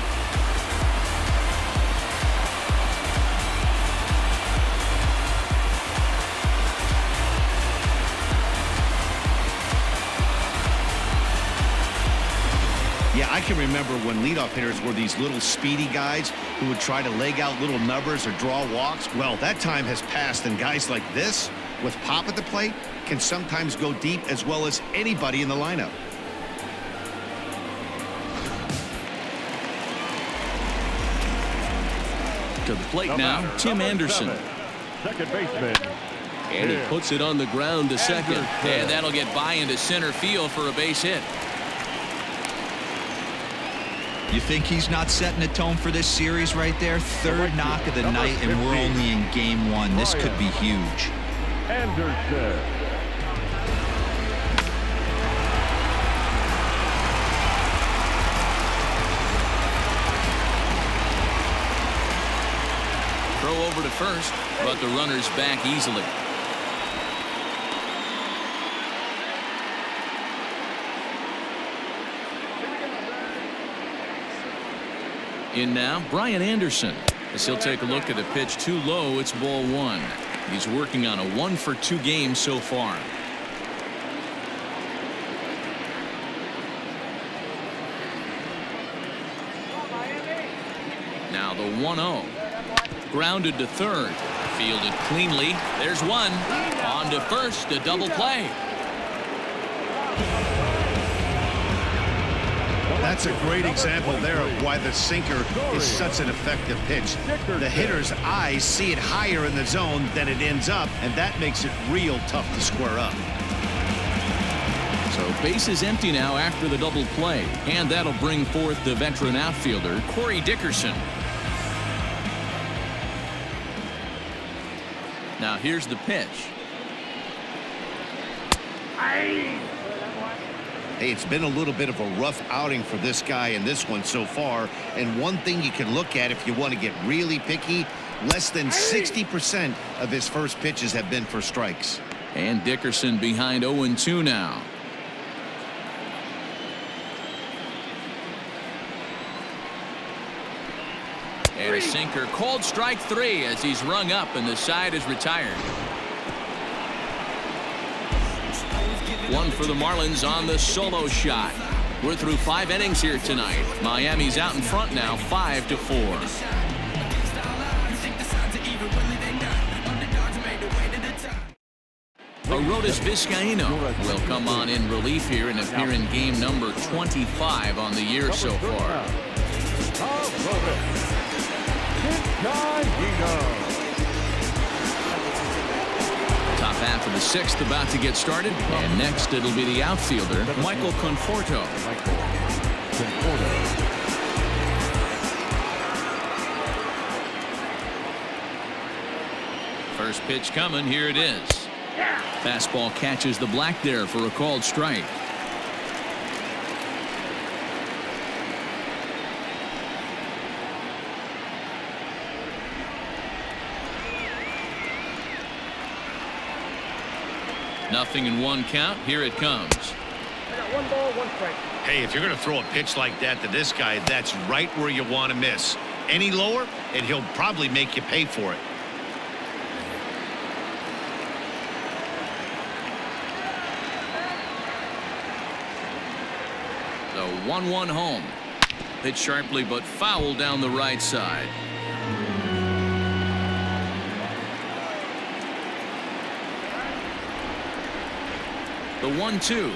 Yeah, I can remember when leadoff hitters were these little speedy guys who would try to leg out little numbers or draw walks. Well, that time has passed, and guys like this, with pop at the plate, can sometimes go deep as well as anybody in the lineup. To the plate now, Tim Anderson. Second baseman. And he puts it on the ground to second. And that'll get by into center field for a base hit. You think he's not setting a tone for this series right there? Third knock of the night, and we're only in game 1. This could be huge. Anderson. Throw over to first, but the runner's back easily. In now, Brian Anderson. As he'll take a look at the pitch too low, it's ball 1. He's working on a 1-for-2 game so far. Now the 1-0. Grounded to third. Fielded cleanly. There's one. On to first, a double play. That's a great example there of why the sinker is such an effective pitch. The hitter's eyes see it higher in the zone than it ends up, and that makes it real tough to square up. So base is empty now after the double play, and that'll bring forth the veteran outfielder, Corey Dickerson. Now here's the pitch. Hey, it's been a little bit of a rough outing for this guy in this one so far. And one thing you can look at if you want to get really picky, less than 60% of his first pitches have been for strikes. And Dickerson behind 0-2 now. And a sinker called strike 3 as he's rung up and the side is retired. One for the Marlins on the solo shot. We're through 5 innings here tonight. Miami's out in front now, 5-4. Arodys Vizcaíno will come on in relief here and appear in game number 25 on the year so far. Top half of the 6th about to get started, and next it'll be the outfielder, Michael Conforto. First pitch coming, here it is. Fastball catches the black there for a called strike. Nothing in 1 count. Here it comes. I got 1 ball, 1 strike. Hey, if you're going to throw a pitch like that to this guy, that's right where you want to miss. Any lower, and he'll probably make you pay for it. The 1-1 home. Hit sharply but foul down the right side. The 1-2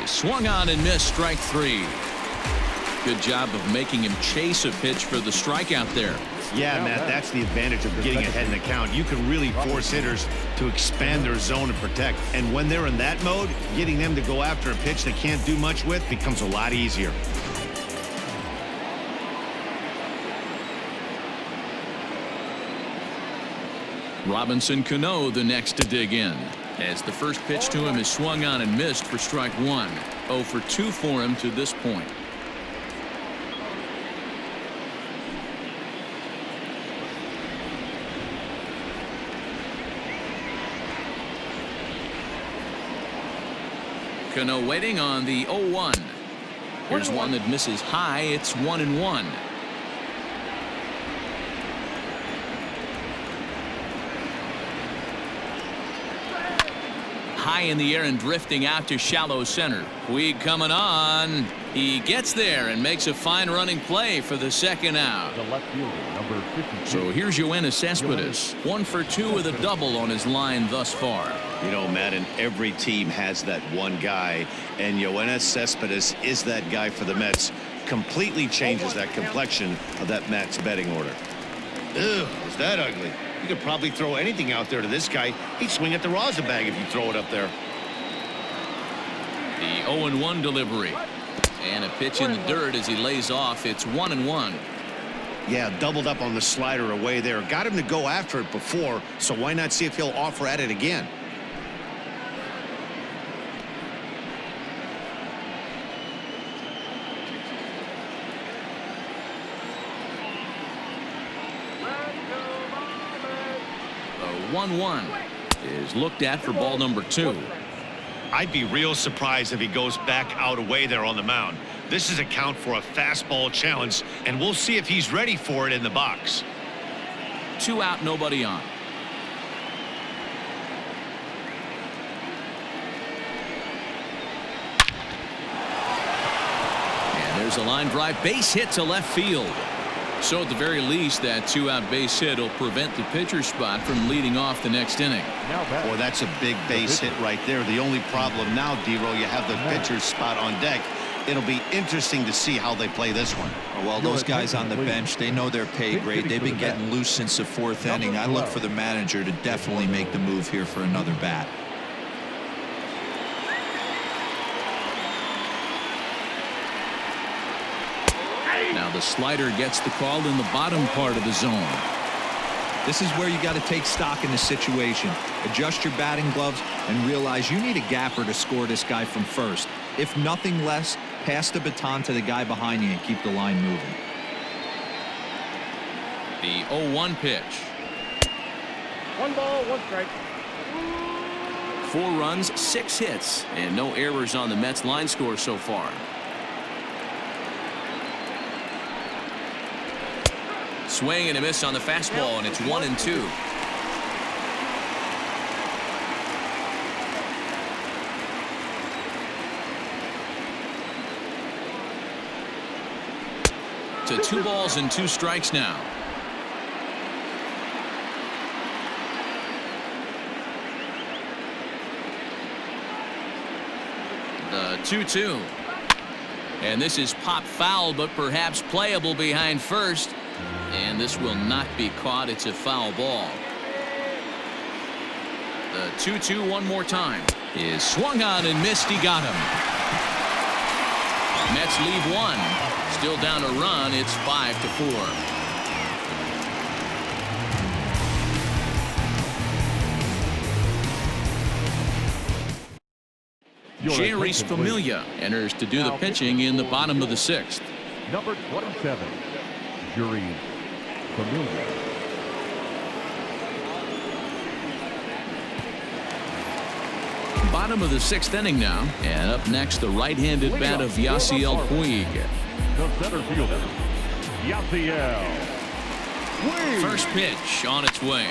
is swung on and missed, strike 3. Good job of making him chase a pitch for the strikeout there. Yeah, Matt, that's the advantage of getting ahead in the count. You can really force hitters to expand their zone and protect. And when they're in that mode, getting them to go after a pitch they can't do much with becomes a lot easier. Robinson Cano the next to dig in, as the first pitch to him is swung on and missed for strike 1. 0 for 2 for him to this point. Cano waiting on the 0-1. Here's one that misses high. It's 1-1. High in the air and drifting out to shallow center. Puig coming on. He gets there and makes a fine running play for the 2nd out. The left fielder, number 52. So here's Yoenis Cespedes. 1 for 2 with a double on his line thus far. You know, Matt, and every team has that one guy, and Yoenis Cespedes is that guy for the Mets. Completely changes that complexion of that Mets betting order. Ew, was that ugly? You could probably throw anything out there to this guy. He'd swing at the rosin bag if you throw it up there. The 0-1 delivery. And a pitch in the dirt as he lays off. It's 1-1. Yeah, doubled up on the slider away there. Got him to go after it before, so why not see if he'll offer at it again? The 1-1 is looked at for ball number 2. I'd be real surprised if he goes back out away there on the mound. This is a count for a fastball challenge, and we'll see if he's ready for it in the box. 2 out, nobody on. And there's a line drive base hit to left field. So at the very least, that 2-out base hit will prevent the pitcher spot from leading off the next inning. Boy, that's a big base hit right there. The only problem now, D-Row, you have the pitcher's spot on deck. It'll be interesting to see how they play this one. Well, those guys on the bench, they know their pay grade. They've been getting loose since the 4th inning. I look for the manager to definitely make the move here for another bat. Now the slider gets the call in the bottom part of the zone. This is where you got to take stock in the situation. Adjust your batting gloves and realize you need a gapper to score this guy from first. If nothing less, pass the baton to the guy behind you and keep the line moving. The 0-1 pitch. 1 ball, 1 strike. 4 runs, 6 hits, and no errors on the Mets line score so far. Swing and a miss on the fastball, and it's 1-2. to 2 balls and 2 strikes now. The 2-2. And this is pop foul, but perhaps playable behind first. And this will not be caught. It's a foul ball. The 2-2 one more time. Is swung on and missed. He got him. Mets lead 1. Still down a run. It's 5-4. Jerry Familia enters to do the pitching in the bottom of the 6th. Number 27, Jerry Familia. Bottom of the 6th inning now, and up next the right-handed bat of Yasiel Puig. The center fielder, Yasiel Puig. First pitch on its way.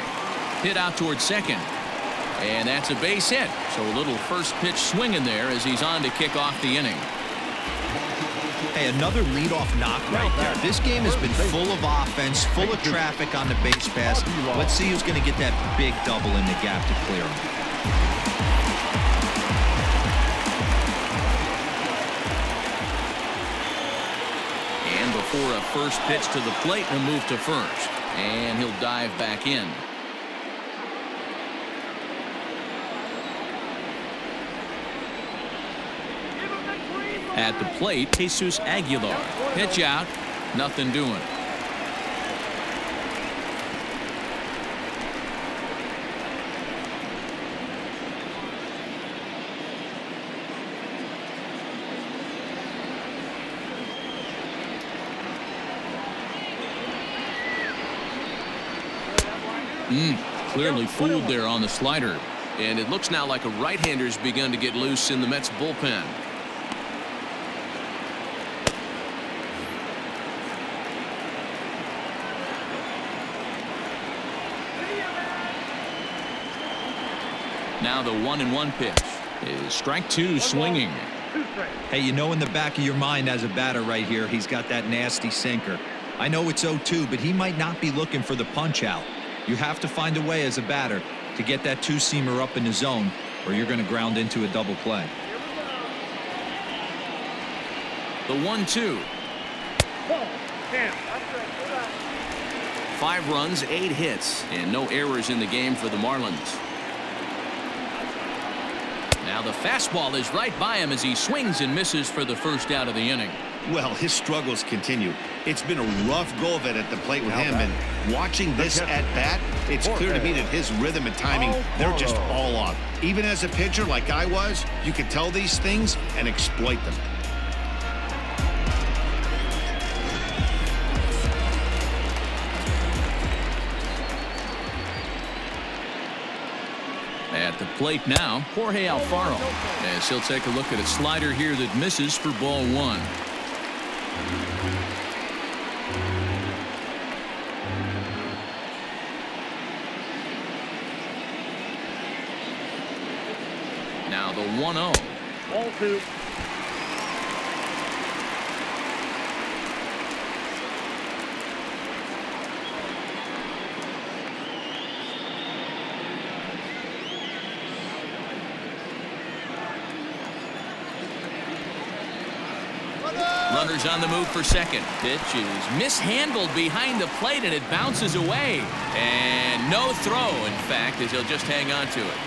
Hit out towards second. And that's a base hit. So a little first pitch swing in there as he's on to kick off the inning. Hey, another leadoff knock right there. This game has been full of offense, full of traffic on the base pass. Let's see who's going to get that big double in the gap to clear him. And before a first pitch to the plate, a move to first. And he'll dive back in. At the plate, Jesus Aguilar. Pitch out. Nothing doing. Clearly fooled there on the slider. And it looks now like a right-hander's begun to get loose in the Mets bullpen. Now the 1-1 pitch is strike 2 swinging. Hey, you know in the back of your mind as a batter right here, he's got that nasty sinker. I know it's 0-2, but he might not be looking for the punch out. You have to find a way as a batter to get that 2-seamer up in the zone, or you're going to ground into a double play. The 1-2. 5 runs, 8 hits, and no errors in the game for the Marlins. Now the fastball is right by him as he swings and misses for the first out of the inning. Well, his struggles continue. It's been a rough go of it at the plate with him, and watching this at bat, it's clear to me that his rhythm and timing, they're just all off. Even as a pitcher like I was, you could tell these things and exploit them. At the plate now, Jorge Alfaro, as he'll take a look at a slider here that misses for ball 1. Now the 1-0. Ball 2. Runners on the move for second. Pitch is mishandled behind the plate and it bounces away. And no throw, in fact, as he'll just hang on to it.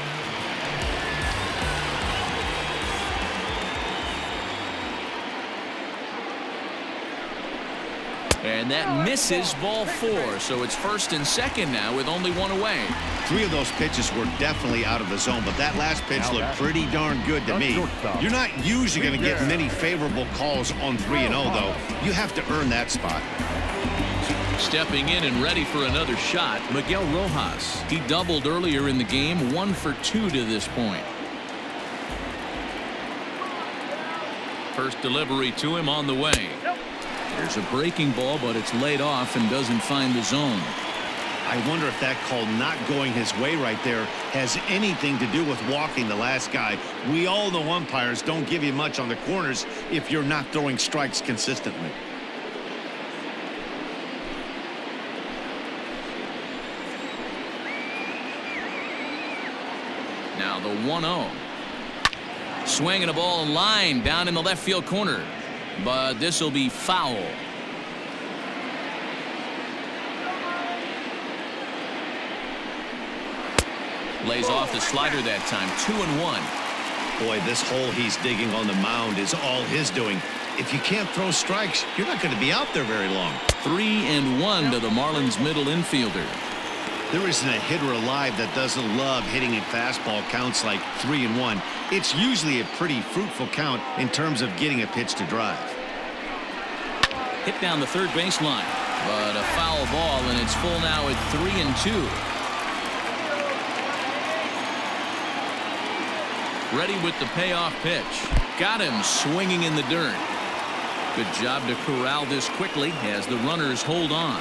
And that misses ball 4. So it's first and second now with only 1 away. 3 of those pitches were definitely out of the zone, but that last pitch looked pretty darn good to me. You're not usually going to get many favorable calls on 3-0, though. You have to earn that spot. Stepping in and ready for another shot, Miguel Rojas. He doubled earlier in the game, 1 for 2 to this point. First delivery to him on the way. There's a breaking ball, but it's laid off and doesn't find the zone. I wonder if that call not going his way right there has anything to do with walking the last guy. We all know umpires don't give you much on the corners if you're not throwing strikes consistently. Now the 1-0. Swinging a ball line down in the left field corner, but this will be foul. Lays off the slider that time. 2-1. Boy, this hole he's digging on the mound is all his doing. If you can't throw strikes, you're not going to be out there very long. 3-1 to the Marlins middle infielder. There isn't a hitter alive that doesn't love hitting a fastball counts like 3-1. It's usually a pretty fruitful count in terms of getting a pitch to drive. Hit down the third baseline, but a foul ball, and it's full now at 3-2. Ready with the payoff pitch. Got him swinging in the dirt. Good job to corral this quickly as the runners hold on.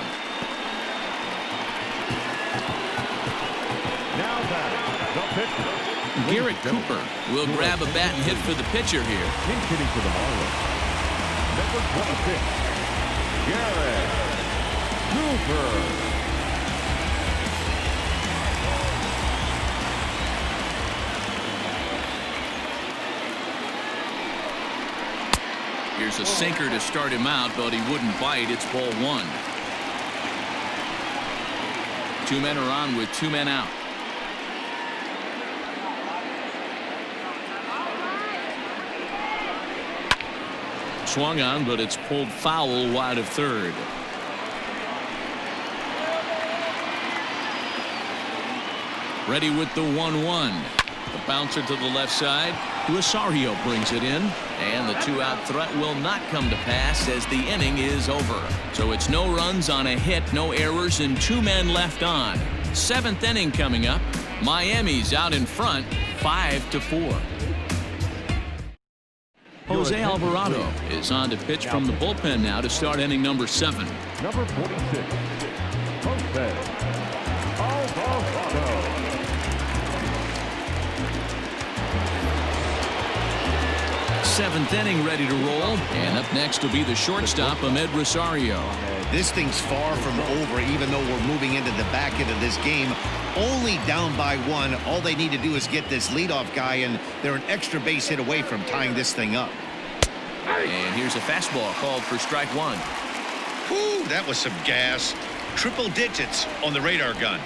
Now batting, the pitcher. Garrett Cooper will grab a bat and hit for the pitcher here. In hitting for the Marlins, number 26, Garrett Cooper. Here's a sinker to start him out, but he wouldn't bite. It's ball 1. 2 men are on with 2 men out. Swung on, but it's pulled foul wide of third. Ready with the 1-1. The bouncer to the left side. Rosario brings it in, and the 2-out threat will not come to pass as the inning is over. So it's no runs on a hit, no errors, and 2 men left on. 7th inning coming up. Miami's out in front, 5-4. Jose Alvarado is on to pitch from the bullpen now to start inning number 7. Number 46, Jose Alvarado. 7th inning ready to roll, and up next will be the shortstop, Ahmed Rosario. This thing's far from over, even though we're moving into the back end of this game. Only down by 1. All they need to do is get this leadoff guy, and they're an extra base hit away from tying this thing up. And here's a fastball called for strike 1. Whew, that was some gas. Triple digits on the radar gun.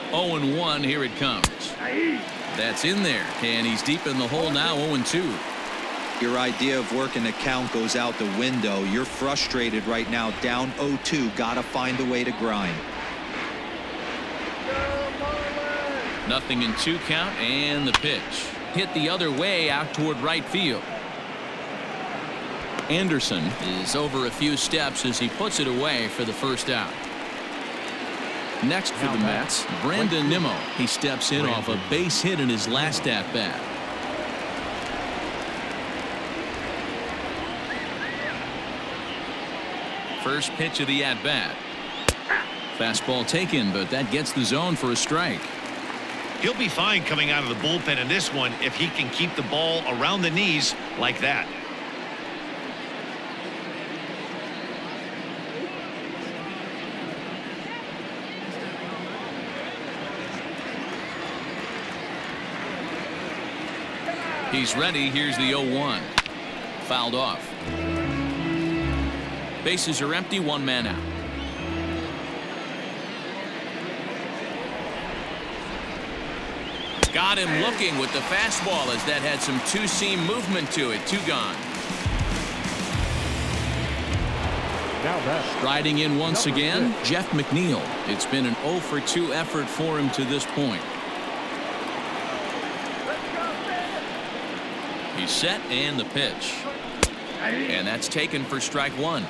0-1, here it comes. That's in there, and he's deep in the hole now. 0-2. Your idea of working the count goes out the window. You're frustrated right now, down 0-2. Gotta find a way to grind. 0-2 count, and the pitch hit the other way out toward right field. Anderson is over a few steps as he puts it away for the first out. Next for the Mets, Brandon Nimmo. He steps in off a base hit in his last at bat. First pitch of the at bat. Fastball taken, but that gets the zone for a strike. He'll be fine coming out of the bullpen in this one if he can keep the ball around the knees like that. He's ready. Here's the 0-1. Fouled off. Bases are empty. 1 man out. Got him looking with the fastball as that had some two-seam movement to it. 2 gone. Now that Riding in once again, Jeff McNeil. It's been an 0-for-2 effort for him to this point. He's set, and the pitch. And that's taken for strike 1.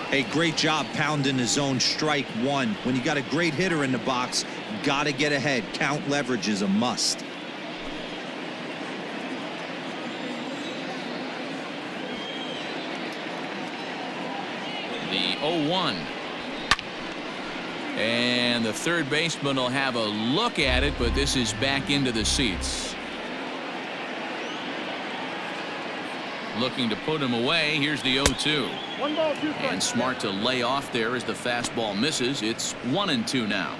Hey, great job pounding the zone. Strike 1. When you got a great hitter in the box, gotta get ahead. Count leverage is a must. The 0-1. And the third baseman will have a look at it, but this is back into the seats. Looking to put him away. Here's the 0-2. One ball, 2 strikes. And smart to lay off there as the fastball misses. It's 1-2 now.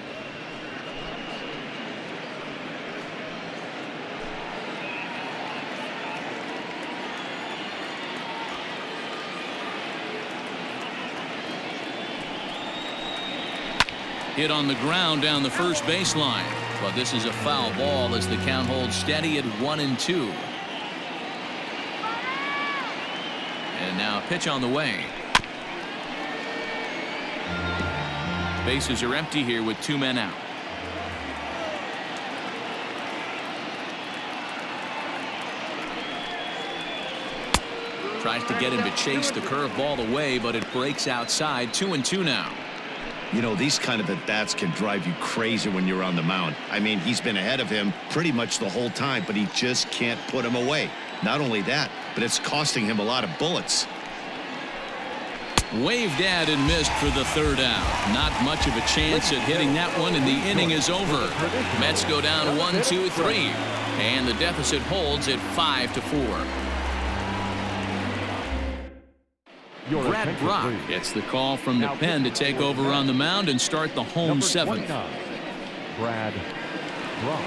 Hit on the ground down the first baseline. But this is a foul ball as the count holds steady at 1-2. And now a pitch on the way. Bases are empty here with 2 men out. Tries to get him to chase the curveball away, but it breaks outside. 2-2 now. You know, these kind of at-bats can drive you crazy when you're on the mound. I mean, he's been ahead of him pretty much the whole time, but he just can't put him away. Not only that, but it's costing him a lot of bullets. Waved at and missed for the 3rd out. Not much of a chance at hitting that one, and the inning is over. Mets go down 1-2-3, and the deficit holds at 5-4. Brad Brock gets the call from the pen to take over on the mound and start the home 7th. Brad Brock.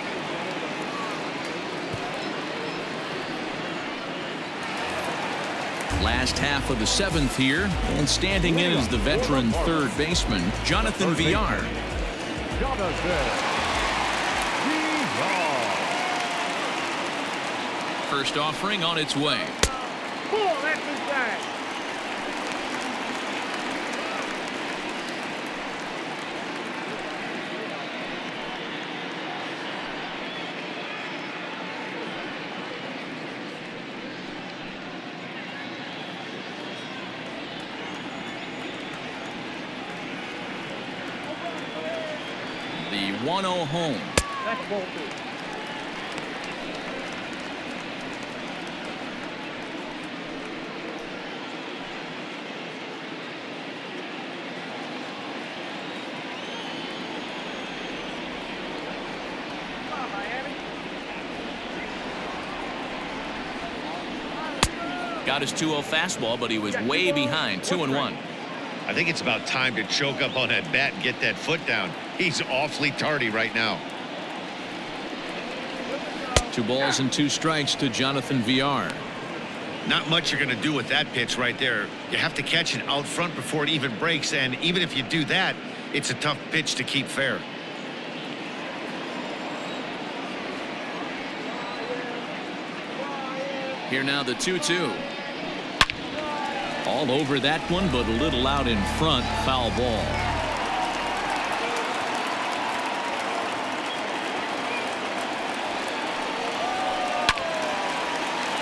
Last half of the 7th here, and standing in is the veteran 3rd baseman, Jonathan Villar. First offering on its way. That's inside. The 1-0 home. That's ball 2. Got his 2-0 fastball, but he was way behind. 2-1. I think it's about time to choke up on that bat and get that foot down. He's awfully tardy right now. 2 balls and 2 strikes to Jonathan Villar. Not much you're going to do with that pitch right there. You have to catch it out front before it even breaks, and even if you do that, it's a tough pitch to keep fair. Here now the 2-2. All over that one, but a little out in front. Foul ball.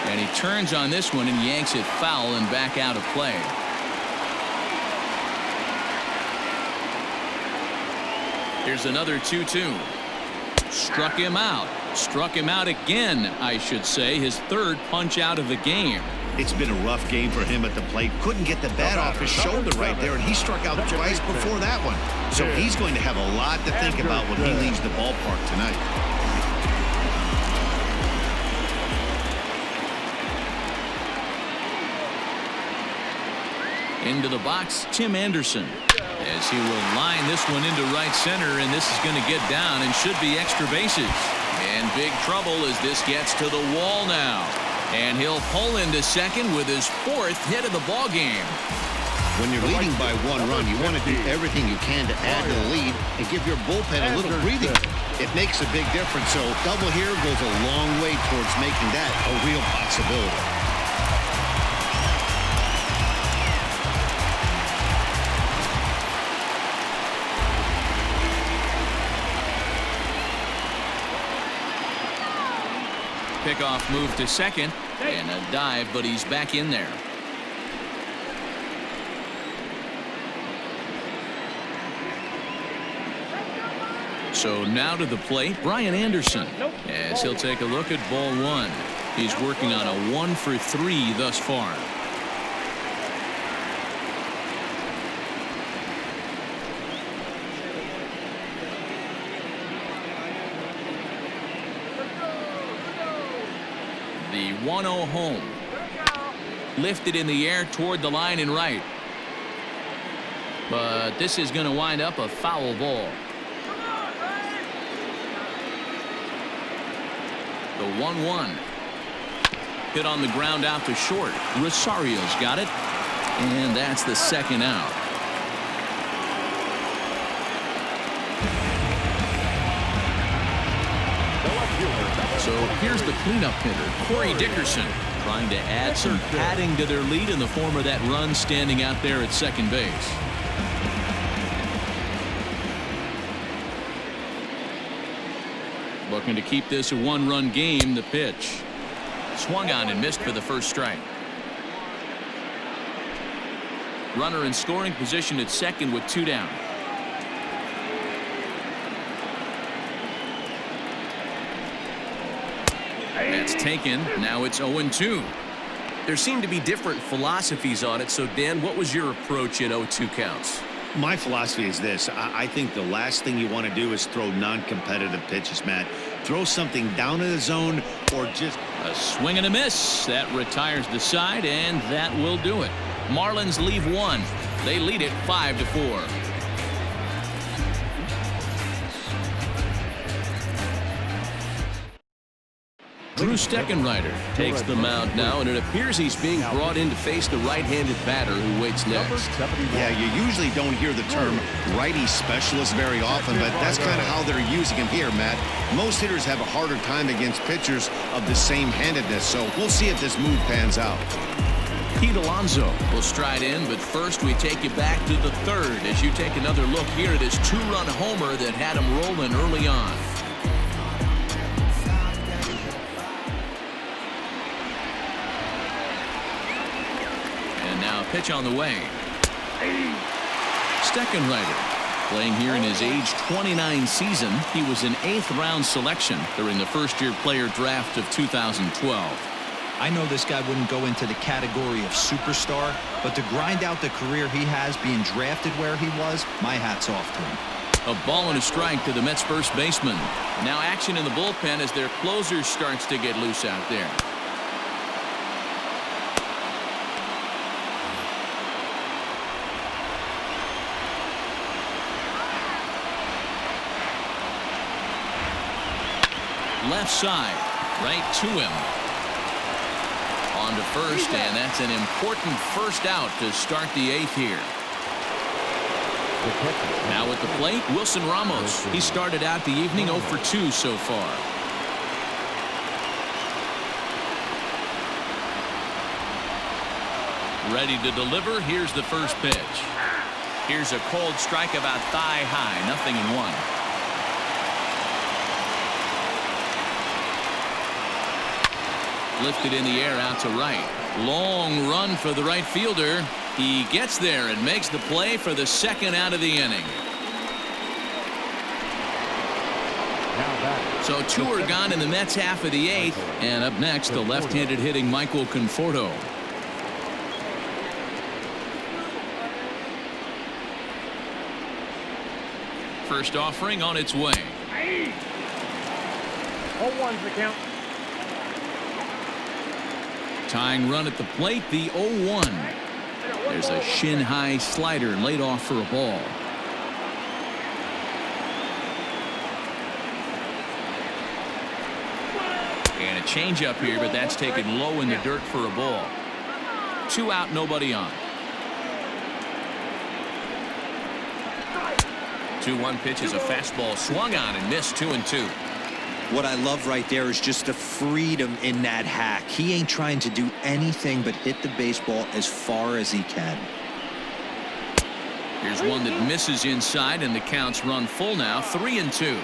And he turns on this one and yanks it foul and back out of play. Here's another 2-2. Struck him out. Struck him out again, I should say. His 3rd punch out of the game. It's been a rough game for him at the plate. Couldn't get the bat off his shoulder right there, and he struck out twice before that one. So he's going to have a lot to think about when he leaves the ballpark tonight. Into the box, Tim Anderson, as he will line this one into right center, and this is going to get down and should be extra bases. And big trouble as this gets to the wall now. And he'll pull into second with his 4th hit of the ball game. When you're leading by 1 run, you want to do everything you can to add to the lead and give your bullpen a little breathing. It makes a big difference, so double here goes a long way towards making that a real possibility. Pickoff move to second, and a dive, but he's back in there. So now to the plate, Brian Anderson, as he'll take a look at ball 1. He's working on a 1 for 3 thus far. The 1-0 home. Lifted in the air toward the line and right. But this is going to wind up a foul ball. The 1-1. Hit on the ground out to short. Rosario's got it. And that's the 2nd out. outfielder. So here's the cleanup hitter, Corey Dickerson, trying to add some padding to their lead in the form of that run standing out there at second base. Looking to keep this a one-run game. The pitch swung on and missed for the first strike. Runner in scoring position at second with 2 down. That's taken. Now it's 0-2. There seem to be different philosophies on it. So, Dan, what was your approach at 0-2 counts? My philosophy is this. I think the last thing you want to do is throw non-competitive pitches, Matt. Throw something down in the zone or just A swing and a miss. That retires the side, and that will do it. Marlins leave 1. They lead it 5-4. Drew Steckenrider takes the mound now, and it appears he's being brought in to face the right-handed batter who waits next. Yeah, you usually don't hear the term righty specialist very often, but that's kind of how they're using him here, Matt. Most hitters have a harder time against pitchers of the same handedness, so we'll see if this move pans out. Pete Alonso will stride in, but first we take you back to the third as you take another look here at his 2-run homer that had him rolling early on. And now pitch on the way. Steckenrider playing here in his age 29 season. He was an 8th-round selection during the first-year player draft of 2012. I know this guy wouldn't go into the category of superstar, but to grind out the career he has being drafted where he was, my hat's off to him. A ball and a strike to the Mets first baseman. Now action in the bullpen as their closer starts to get loose out there. Left side, right to him. On to first, and that's an important first out to start the 8th here. Now at the plate, Wilson Ramos. He started out the evening 0 for 2 so far. Ready to deliver. Here's the first pitch. Here's a cold strike about thigh high. 0-1. Lifted in the air out to right. Long run for the right fielder. He gets there and makes the play for the second out of the inning. So 2 are gone in the Mets half of the 8th. And up next, the left-handed hitting Michael Conforto. First offering on its way. 0-1's the count. Tying run at the plate, the 0-1. There's a shin-high slider laid off for a ball. And a changeup here, but that's taken low in the dirt for a ball. 2 out, nobody on. 2-1 pitch is a fastball swung on and missed. 2-2. What I love right there is just the freedom in that hack. He ain't trying to do anything but hit the baseball as far as he can. Here's one that misses inside, and the count's run full now. 3-2.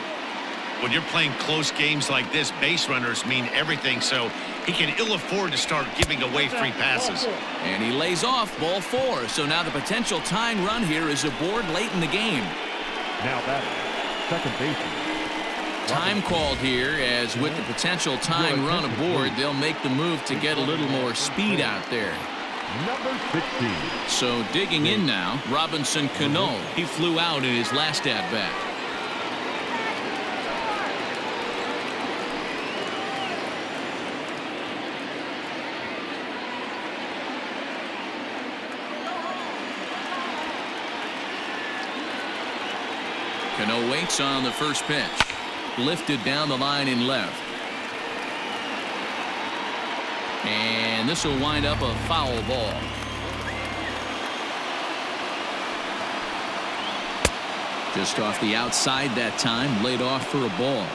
When you're playing close games like this, base runners mean everything, so he can ill afford to start giving away free passes. And he lays off ball 4. So now the potential tying run here is aboard late in the game. Now batting, second baseman. Time called here, as with the potential tying run aboard, they'll make the move to get a little more speed out there. Number 16. So digging in now, Robinson Cano. He flew out in his last at-bat. Cano waits on the first pitch. Lifted down the line in left. And this will wind up a foul ball. Just off the outside that time, laid off for a ball.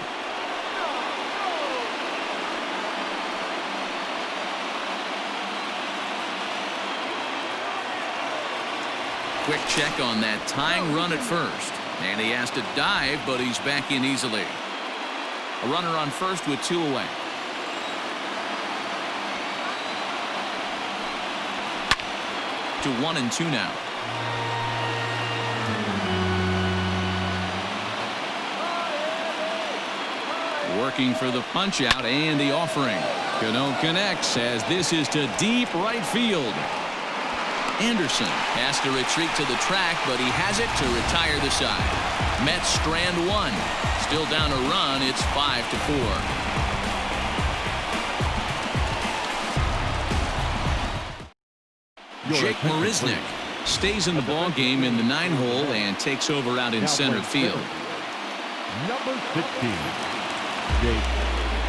quick check on that tying run at first. And he has to dive, but he's back in easily. A runner on first with 2 away. To 1-2 now. Working for the punch out and the offering. Cano connects as this is to deep right field. Anderson has to retreat to the track, but he has it to retire the side. Mets strand 1. Still down a run. It's 5-4. Jake Marisnick stays in the ball game in the 9-hole and takes over out in center field. Number 16, Jake.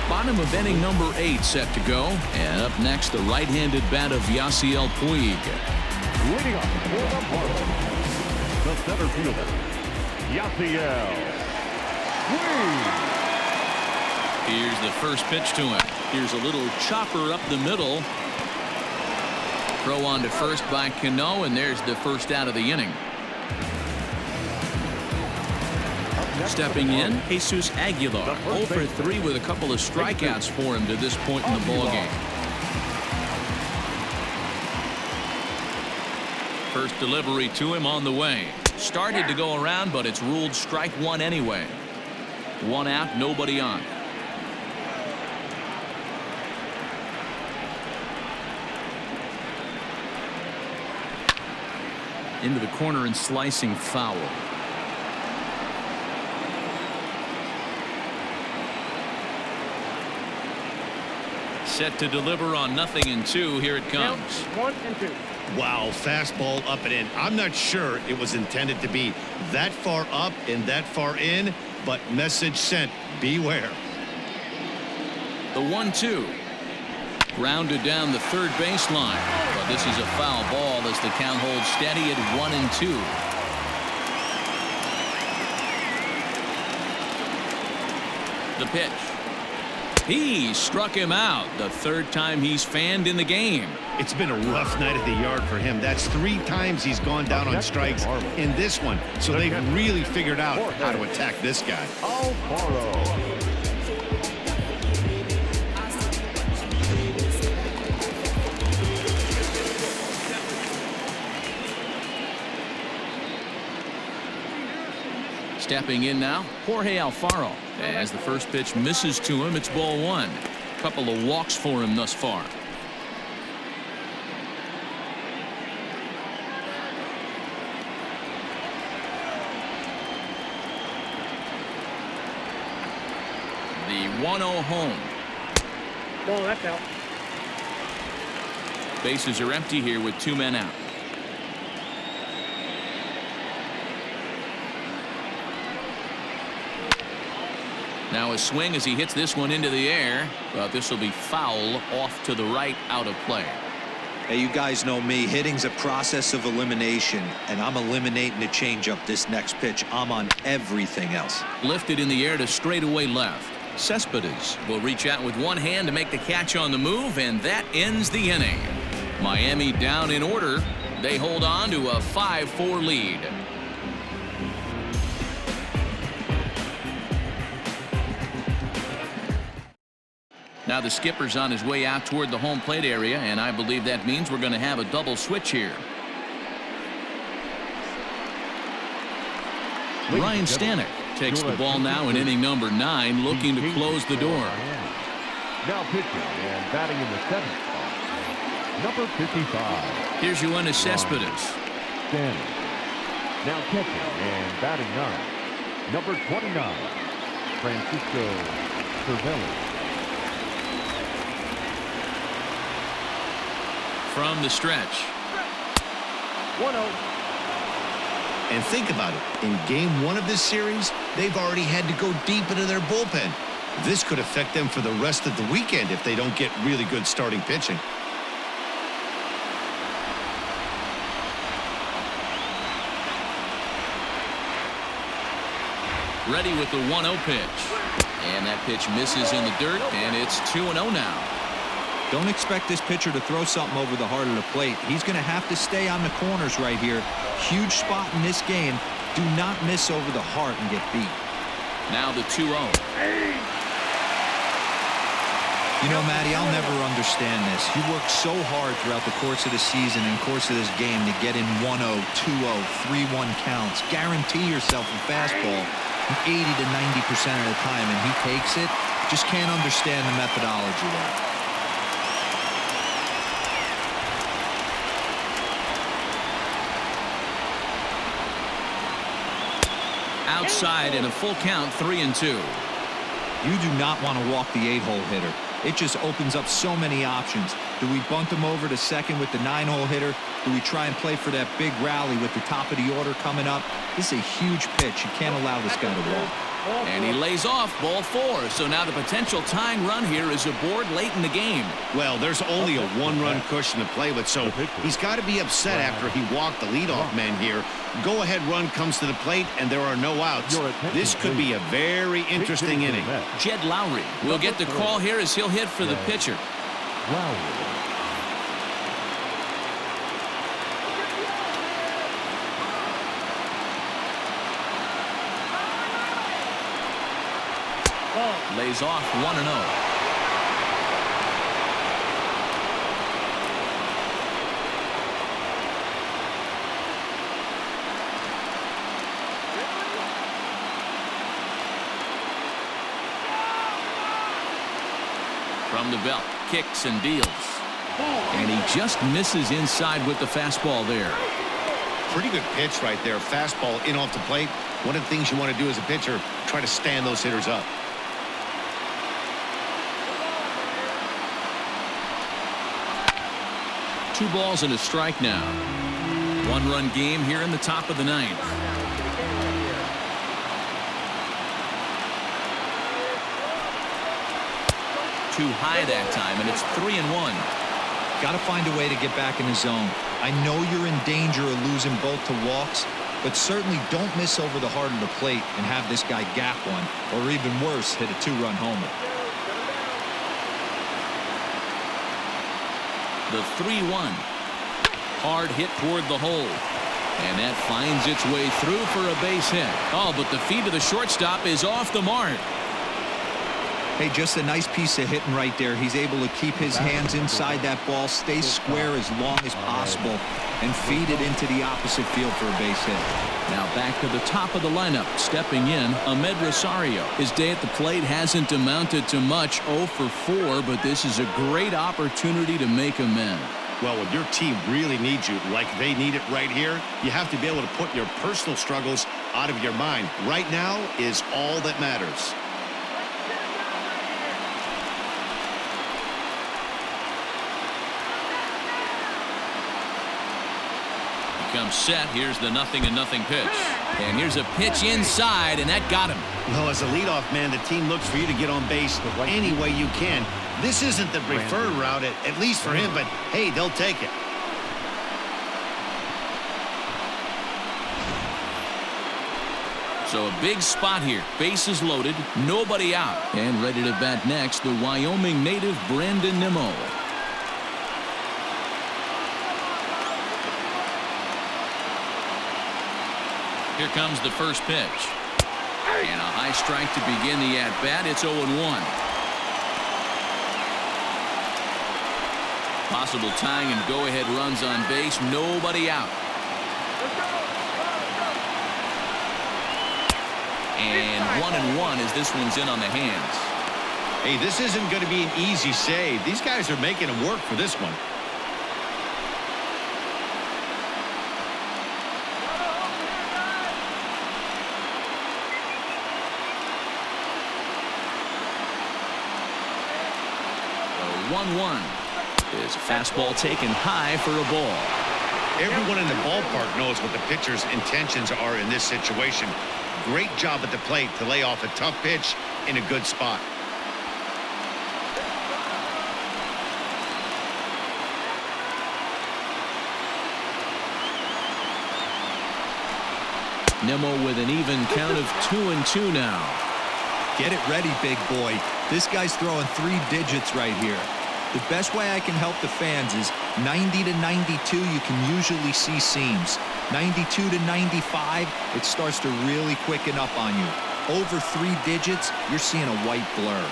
Bottom of inning number 8 set to go. And up next, the right-handed bat of Yasiel Puig. Leading off for the Marlins, the center fielder, Yasiel Puig. Here's the first pitch to him. Here's a little chopper up the middle. Throw on to first by Cano, and there's the first out of the inning. Stepping in, Jesus Aguilar, 0 for 3 with a couple of strikeouts for him to this point in the ballgame. First delivery to him on the way. Started to go around, but it's ruled strike 1 anyway. 1 out, nobody on. Into the corner and slicing foul. Set to deliver on 0-2. Here it comes. 1-2. Wow, fastball up and in. I'm not sure it was intended to be that far up and that far in, but message sent. Beware. The 1-2. Grounded down the third baseline. But this is a foul ball as the count holds steady at 1-2. The pitch. He struck him out. The third time he's fanned in the game. It's been a rough night at the yard for him. That's 3 times he's gone down on strikes in this one. So they've really figured out how to attack this guy. Alfaro. Stepping in now, Jorge Alfaro. As the first pitch misses to him, it's ball 1. Couple of walks for him thus far. The 1-0 home. No, that's out. Bases are empty here with 2 men out. Now a swing as he hits this one into the air, but this will be foul off to the right, out of play. Hey, you guys know me. Hitting's a process of elimination, and I'm eliminating the changeup this next pitch. I'm on everything else. Lifted in the air to straightaway left. Cespedes will reach out with one hand to make the catch on the move, and that ends the inning. Miami down in order. They hold on to a 5-4 lead. Now the skipper's on his way out toward the home plate area, and I believe that means we're going to have a double switch here. Ryan Stanek takes the ball now in inning number 9, looking to close the door. Now pitching and batting in the 7th spot, number 55. Here's Yoenis Cespedes. Stanek. Now catching and batting 9, number 29, Francisco Cervelli. From the stretch. 1-0. And think about it. In game 1 of this series, they've already had to go deep into their bullpen. This could affect them for the rest of the weekend if they don't get really good starting pitching. Ready with the 1-0 pitch. And that pitch misses in the dirt, and it's 2-0 now. Don't expect this pitcher to throw something over the heart of the plate. He's going to have to stay on the corners right here. Huge spot in this game. Do not miss over the heart and get beat. Now the 2-0. You know, Matty, I'll never understand this. You work so hard throughout the course of the season and course of this game to get in 1-0, 2-0, 3-1 counts. Guarantee yourself a fastball 80 to 90% of the time, and he takes it. Just can't understand the methodology there. Outside in a full count, 3-2. You do not want to walk the 8-hole hitter. It just opens up so many options. Do we bunt him over to second with the 9-hole hitter? Do we try and play for that big rally with the top of the order coming up? This is a huge pitch. You can't allow this guy to walk. And he lays off ball 4. So now the potential tying run here is aboard late in the game. Well, there's only a 1-run cushion to play with, so he's got to be upset after he walked the leadoff man here. Go-ahead run comes to the plate, and there are no outs. This could be a very interesting inning. Jed Lowry will get the call here as he'll hit for the pitcher. Lays off 1-0. From the belt, kicks and deals. And he just misses inside with the fastball there. Pretty good pitch right there. Fastball in off the plate. One of the things you want to do as a pitcher, try to stand those hitters up. Two balls and a strike now. 1-run game here in the top of the 9th. Too high that time, and it's 3-1. Got to find a way to get back in the zone. I know you're in danger of losing both to walks, but certainly don't miss over the heart of the plate and have this guy gap one, or even worse, hit a 2-run homer. The 3-1. Hard hit toward the hole. And that finds its way through for a base hit. Oh, but the feet of the shortstop is off the mark. Hey, just a nice piece of hitting right there. He's able to keep his hands inside that ball, stay square as long as possible, and feed it into the opposite field for a base hit. Now back to the top of the lineup. Stepping in, Ahmed Rosario. His day at the plate hasn't amounted to much, 0 for 4, but this is a great opportunity to make amends. Well, when your team really needs you, like they need it right here, you have to be able to put your personal struggles out of your mind. Right now is all that matters. Comes set. Here's the 0-0 pitch. And here's a pitch inside, and that got him. Well, as a leadoff man, the team looks for you to get on base any way you can. This isn't the preferred route, at least for him, but hey, they'll take it. So a big spot here. Bases loaded, nobody out. And ready to bat next, the Wyoming native Brandon Nimmo. Here comes the first pitch. And a high strike to begin the at-bat. It's 0-1. Possible tying and go-ahead runs on base. Nobody out. And 1-1 as this one's in on the hands. Hey, this isn't going to be an easy save. These guys are making him work for this one. The 1-1 is a fastball taken high for a ball. Everyone in the ballpark knows what the pitcher's intentions are in this situation. Great job at the plate to lay off a tough pitch in a good spot. Nimmo with an even count of 2-2 now. Get it ready, big boy. This guy's throwing 3 digits right here. The best way I can help the fans is 90 to 92, you can usually see seams. 92 to 95, it starts to really quicken up on you. Over 3 digits, you're seeing a white blur.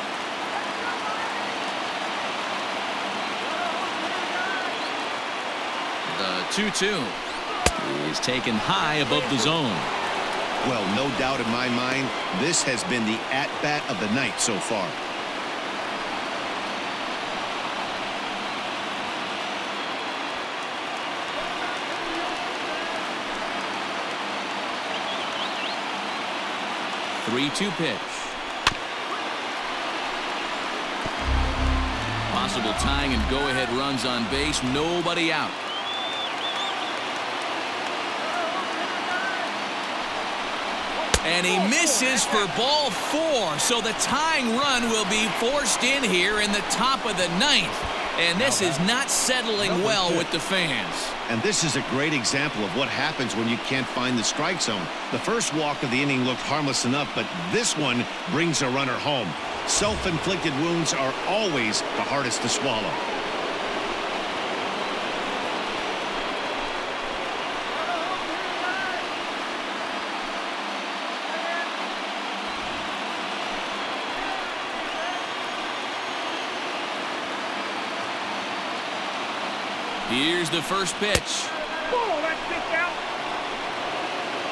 The 2-2 is taken high above the zone. Well, no doubt in my mind, this has been the at-bat of the night so far. The 3-2 pitch. Possible tying and go-ahead runs on base. Nobody out. And he misses for ball 4. So the tying run will be forced in here in the top of the 9th. And this is not settling well with the fans. And this is a great example of what happens when you can't find the strike zone. The first walk of the inning looked harmless enough, but this one brings a runner home. Self-inflicted wounds are always the hardest to swallow. Here's the first pitch. Oh, that's just out.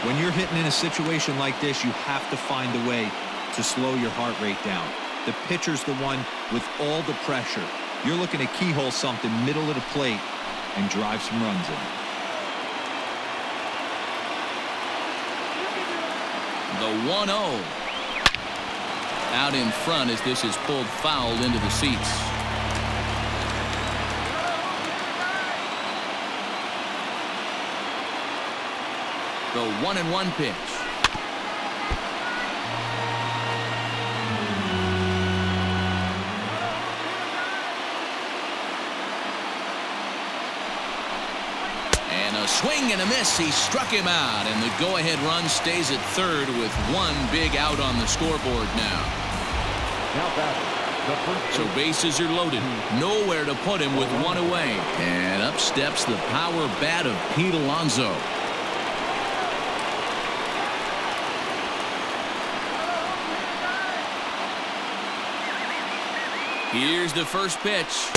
When you're hitting in a situation like this, you have to find a way to slow your heart rate down. The pitcher's the one with all the pressure. You're looking to keyhole something middle of the plate and drive some runs in. The 1-0. Out in front as this is pulled foul into the seats. The 1-1 pitch. And a swing and a miss. He struck him out, and the go-ahead run stays at third with one big out on the scoreboard now. So bases are loaded. Nowhere to put him with one away. And up steps the power bat of Pete Alonso. Here's the first pitch.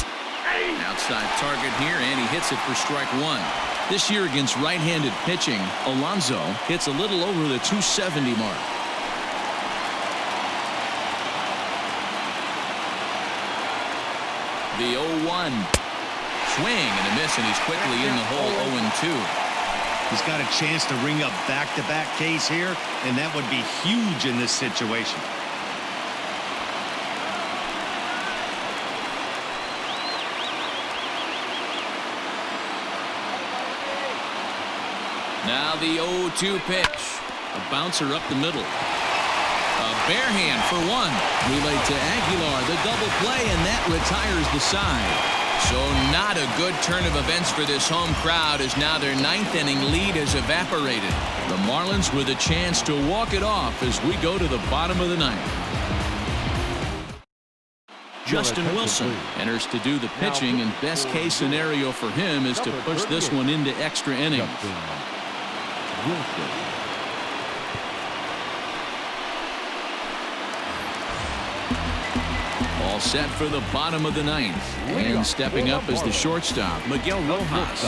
Outside target here, and he hits it for strike 1. This year against right-handed pitching, Alonso hits a little over the 270 mark. The 0-1. Swing and a miss, and he's quickly in the hole 0-2. He's got a chance to ring up back-to-back Ks here, and that would be huge in this situation. Now the 0-2 pitch. A bouncer up the middle. A bare hand for 1. Relay to Aguilar. The double play, and that retires the side. So not a good turn of events for this home crowd as now their 9th inning lead has evaporated. The Marlins with a chance to walk it off as we go to the bottom of the 9th. Justin Wilson enters to do the pitching, and best case scenario for him is to push this one into extra innings. All set for the bottom of the 9th. And stepping up is the shortstop, Miguel Rojas.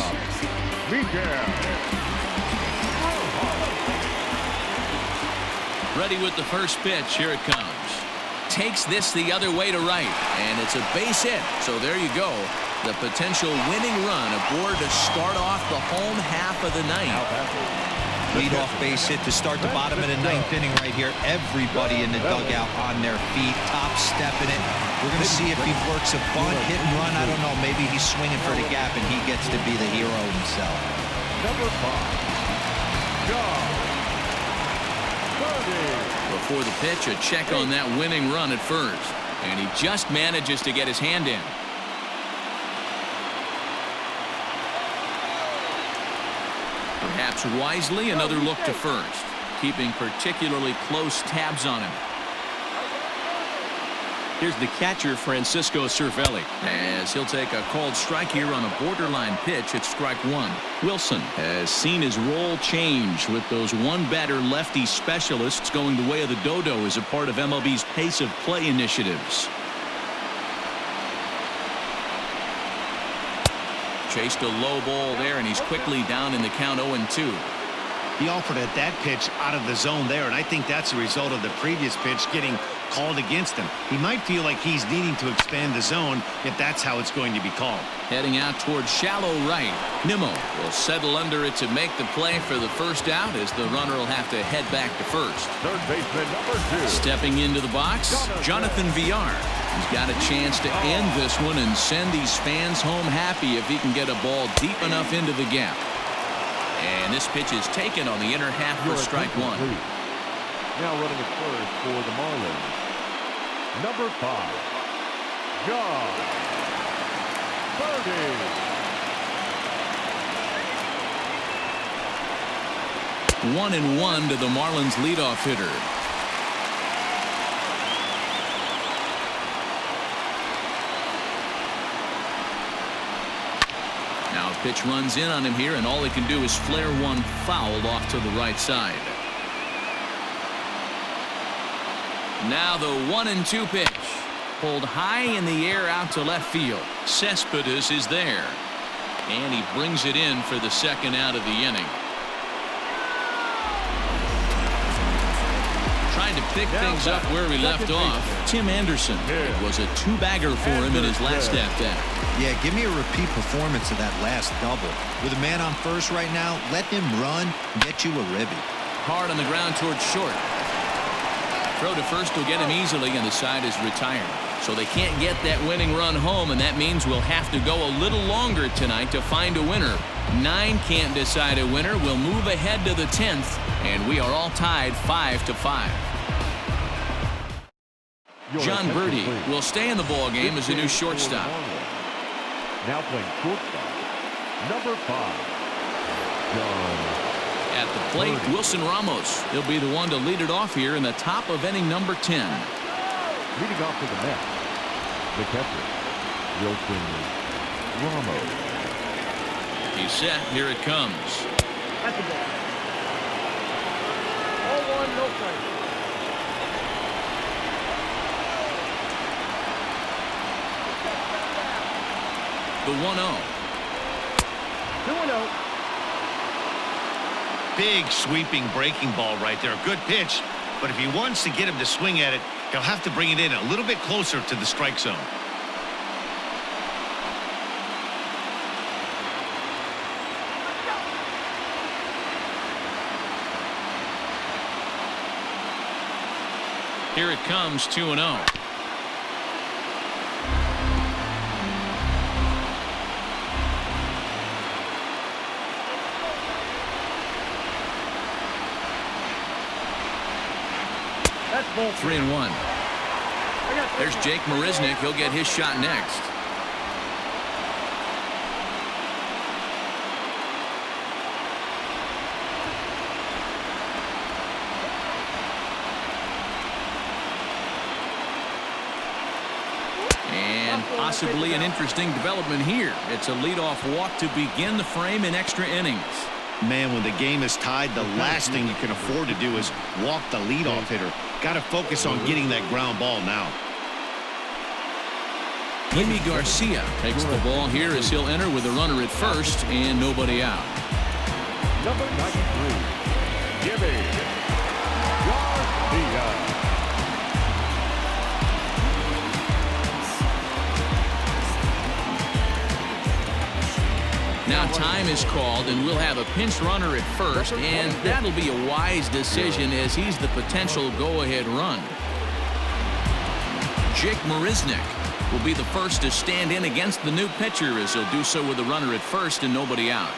Ready with the first pitch. Here it comes. Takes this the other way to right, and it's a base hit. So there you go. The potential winning run aboard to start off the home half of the 9th. Leadoff base hit to start the bottom of the 9th inning right here. Everybody in the dugout on their feet, top stepping it. We're going to see if he works a bunt, hit and run. I don't know. Maybe he's swinging for the gap and he gets to be the hero himself. Number 5, John. Before the pitch, a check on that winning run at first. And he just manages to get his hand in. Perhaps wisely, another look to first, keeping particularly close tabs on him. Here's the catcher, Francisco Cervelli, as he'll take a called strike here on a borderline pitch at strike one. Wilson has seen his role change with those one-batter lefty specialists going the way of the dodo as a part of MLB's pace of play initiatives. Chased a low ball there, and he's quickly down in the count 0-2. He offered at that pitch out of the zone there, and I think that's a result of the previous pitch getting called against him. He might feel like he's needing to expand the zone if that's how it's going to be called. Heading out towards shallow right. Nimmo will settle under it to make the play for the first out, as the runner will have to head back to first. Third baseman number 2. Stepping into the box, Jonathan Villar. He's got a chance to end this one and send these fans home happy if he can get a ball deep enough into the gap. And this pitch is taken on the inner half for strike one. Now running at first for the Marlins. Number 5, John Birdie. 1-1 to the Marlins leadoff hitter. Now a pitch runs in on him here, and all he can do is flare one foul off to the right side. Now the 1-2 pitch. Pulled high in the air out to left field. Cespedes is there. And he brings it in for the second out of the inning. Trying to pick things up where we left off. Tim Anderson. It was a two-bagger for him in his last at-bat. Yeah, give me a repeat performance of that last double. With a man on first right now, let him run and get you a ribby. Hard on the ground towards short. Throw to first will get him easily, and the side is retired. So they can't get that winning run home, and that means we'll have to go a little longer tonight to find a winner. 9 can't decide a winner. We'll move ahead to the 10th, and we are all tied 5-5. John Birdie will stay in the ball game as a new shortstop. Now playing shortstop, number 5, John. At the plate, Wilson Ramos. He'll be the one to lead it off here in the top of inning number 10. Leading off to the net, the catcher, Wilson Ramos. He's set. Here it comes. That's the ball. 0-1, no strike. The 1-0. 2-0. Big sweeping breaking ball right there. Good pitch. But if he wants to get him to swing at it, he'll have to bring it in a little bit closer to the strike zone. Here it comes, 2-0. That's ball 3-1. There's Jake Marisnick. He'll get his shot next. And possibly an interesting development here. It's a leadoff walk to begin the frame in extra innings. Man, when the game is tied, the last thing you can afford to do is walk the leadoff hitter. Got to focus on getting that ground ball now. Jimmy Garcia takes the ball here as he'll enter with a runner at first and nobody out. Number 93, Jimmy Garcia. Now time is called, and we'll have a pinch runner at first, and that'll be a wise decision as he's the potential go-ahead run. Jake Marisnick will be the first to stand in against the new pitcher as he'll do so with a runner at first and nobody out.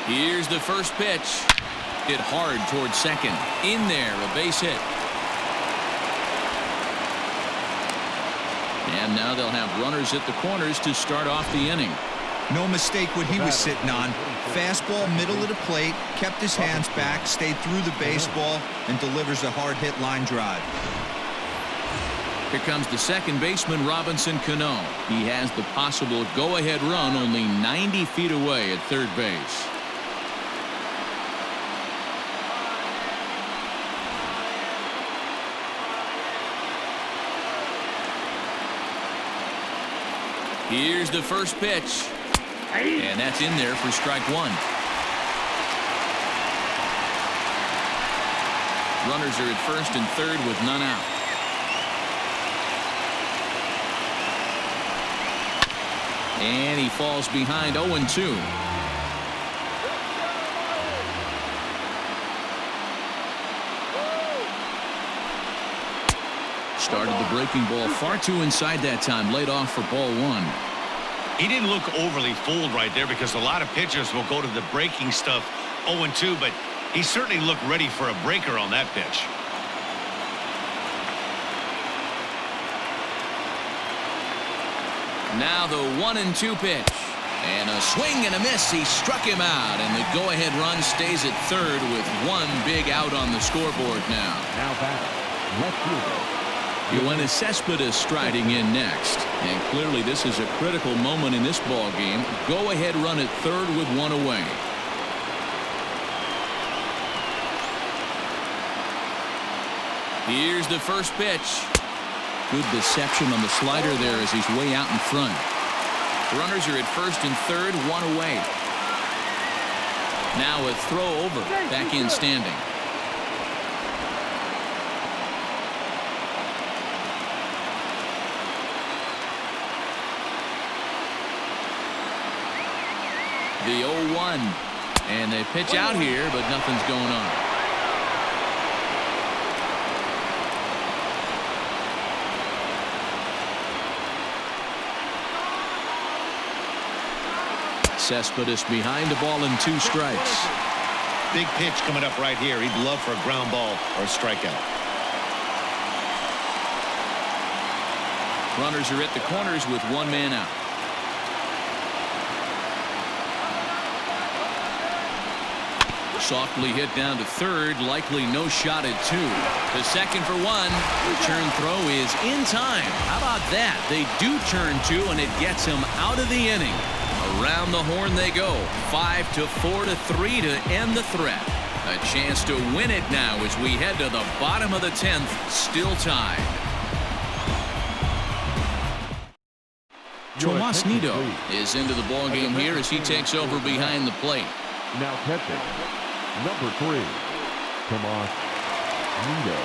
Here's the first pitch. Hit hard towards second. In there, a base hit. And now they'll have runners at the corners to start off the inning. No mistake what he was sitting on. Fastball, middle of the plate, kept his hands back, stayed through the baseball, and delivers a hard hit line drive. Here comes the second baseman, Robinson Cano. He has the possible go-ahead run only 90 feet away at third base. Here's the first pitch. And that's in there for strike one. Runners are at first and third with none out. And he falls behind 0-2. Started the breaking ball far too inside that time. Laid off for ball one. He didn't look overly fooled right there because a lot of pitchers will go to the breaking stuff 0-2, but he certainly looked ready for a breaker on that pitch. Now the 1-2 pitch. And a swing and a miss. He struck him out, and the go-ahead run stays at third with one big out on the scoreboard now. Now back, left fielder. Yoenis Cespedes striding in next. And clearly this is a critical moment in this ball game. Go-ahead run at third with one away. Here's the first pitch. Good deception on the slider there as he's way out in front. Runners are at first and third, one away. Now a throw over, back in standing. The 0-1. And they pitch out here, but nothing's going on. Cespedes behind the ball and 2 strikes. Big pitch coming up right here. He'd love for a ground ball or a strikeout. Runners are at the corners with one man out. Softly hit down to third, likely no shot at 2. The second for 1. Return throw is in time. How about that? They do turn 2, and it gets him out of the inning. Around the horn they go. 5-4-3 to end the threat. A chance to win it now as we head to the bottom of the 10th, still tied. Tomas Nido is into the ballgame here as he takes over behind the plate. Now catching, number 3, Tomas Nido.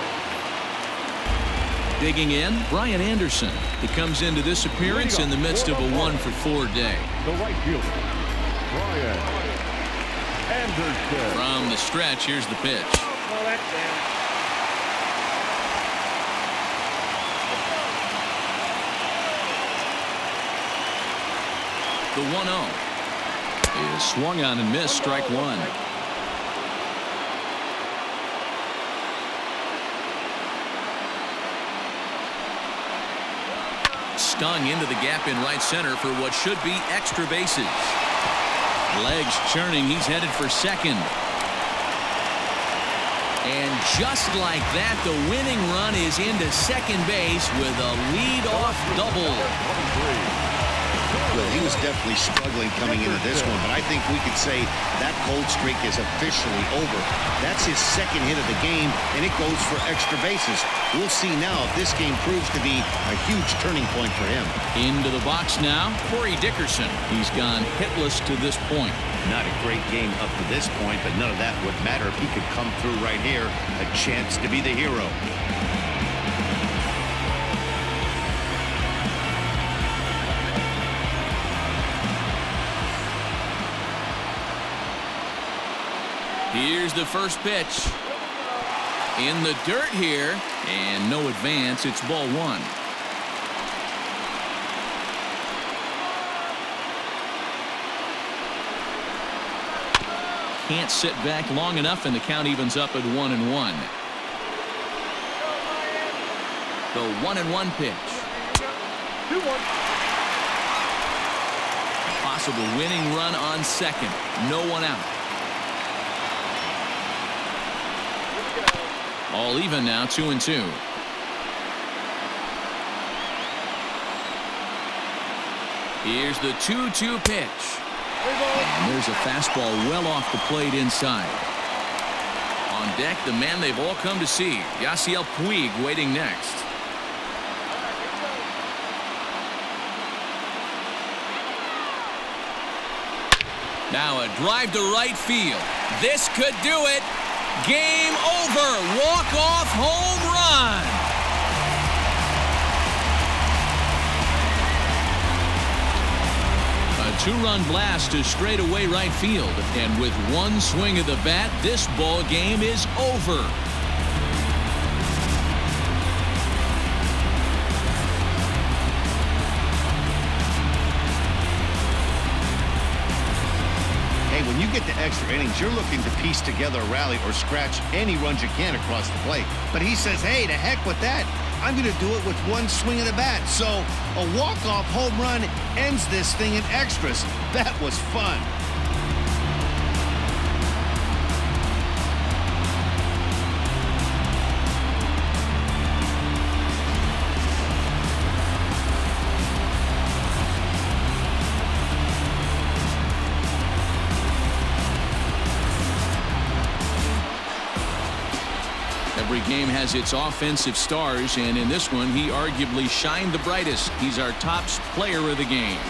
Digging in, Brian Anderson. He comes into this appearance in the midst of a 1-for-4 day. The right fielder, Brian Anderson. From the stretch, here's the pitch. Oh, that's down. The 1-0 is swung on and missed, strike one. Stung into the gap in right center for what should be extra bases. Legs churning, he's headed for second. And just like that, the winning run is into second base with a lead-off double. Well, he was definitely struggling coming into this one, but I think we could say that cold streak is officially over. That's his second hit of the game, and it goes for extra bases. We'll see now if this game proves to be a huge turning point for him. Into the box now, Corey Dickerson. He's gone hitless to this point. Not a great game up to this point, but none of that would matter if he could come through right here. A chance to be the hero. Here's the first pitch. In the dirt here, and no advance. It's ball one. Can't sit back long enough, and the count evens up at 1-1. The 1-1 pitch. 2-1. Possible winning run on second. No one out. All even now, 2-2. Here's the 2-2 pitch. And there's a fastball well off the plate inside. On deck, the man they've all come to see, Yasiel Puig, waiting next. Now a drive to right field. This could do it. Game over. Walk-off home run. A two-run blast to straightaway right field. And with one swing of the bat, this ball game is over. When you get to extra innings, you're looking to piece together a rally or scratch any runs you can across the plate. But he says, hey, to heck with that. I'm going to do it with one swing of the bat. So a walk-off home run ends this thing in extras. That was fun. Every game has its offensive stars, and in this one, he arguably shined the brightest. He's our top player of the game.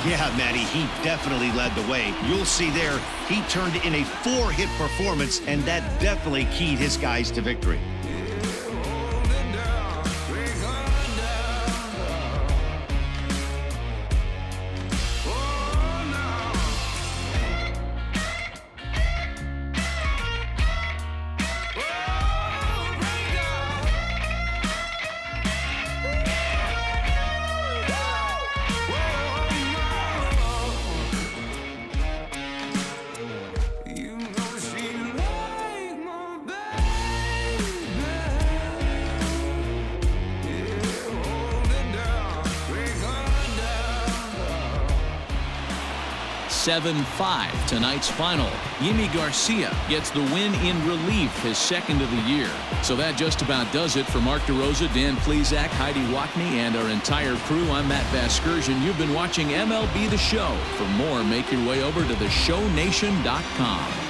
Yeah, Matty, he definitely led the way. You'll see there, he turned in a 4-hit performance, and that definitely keyed his guys to victory. (7-5) tonight's final. Yimi Garcia gets the win in relief, his second of the year. So that just about does it. For Mark DeRosa, Dan Plesac, Heidi Watney, and our entire crew, I'm Matt Vasgersian. You've been watching MLB The Show. For more, make your way over to theshownation.com.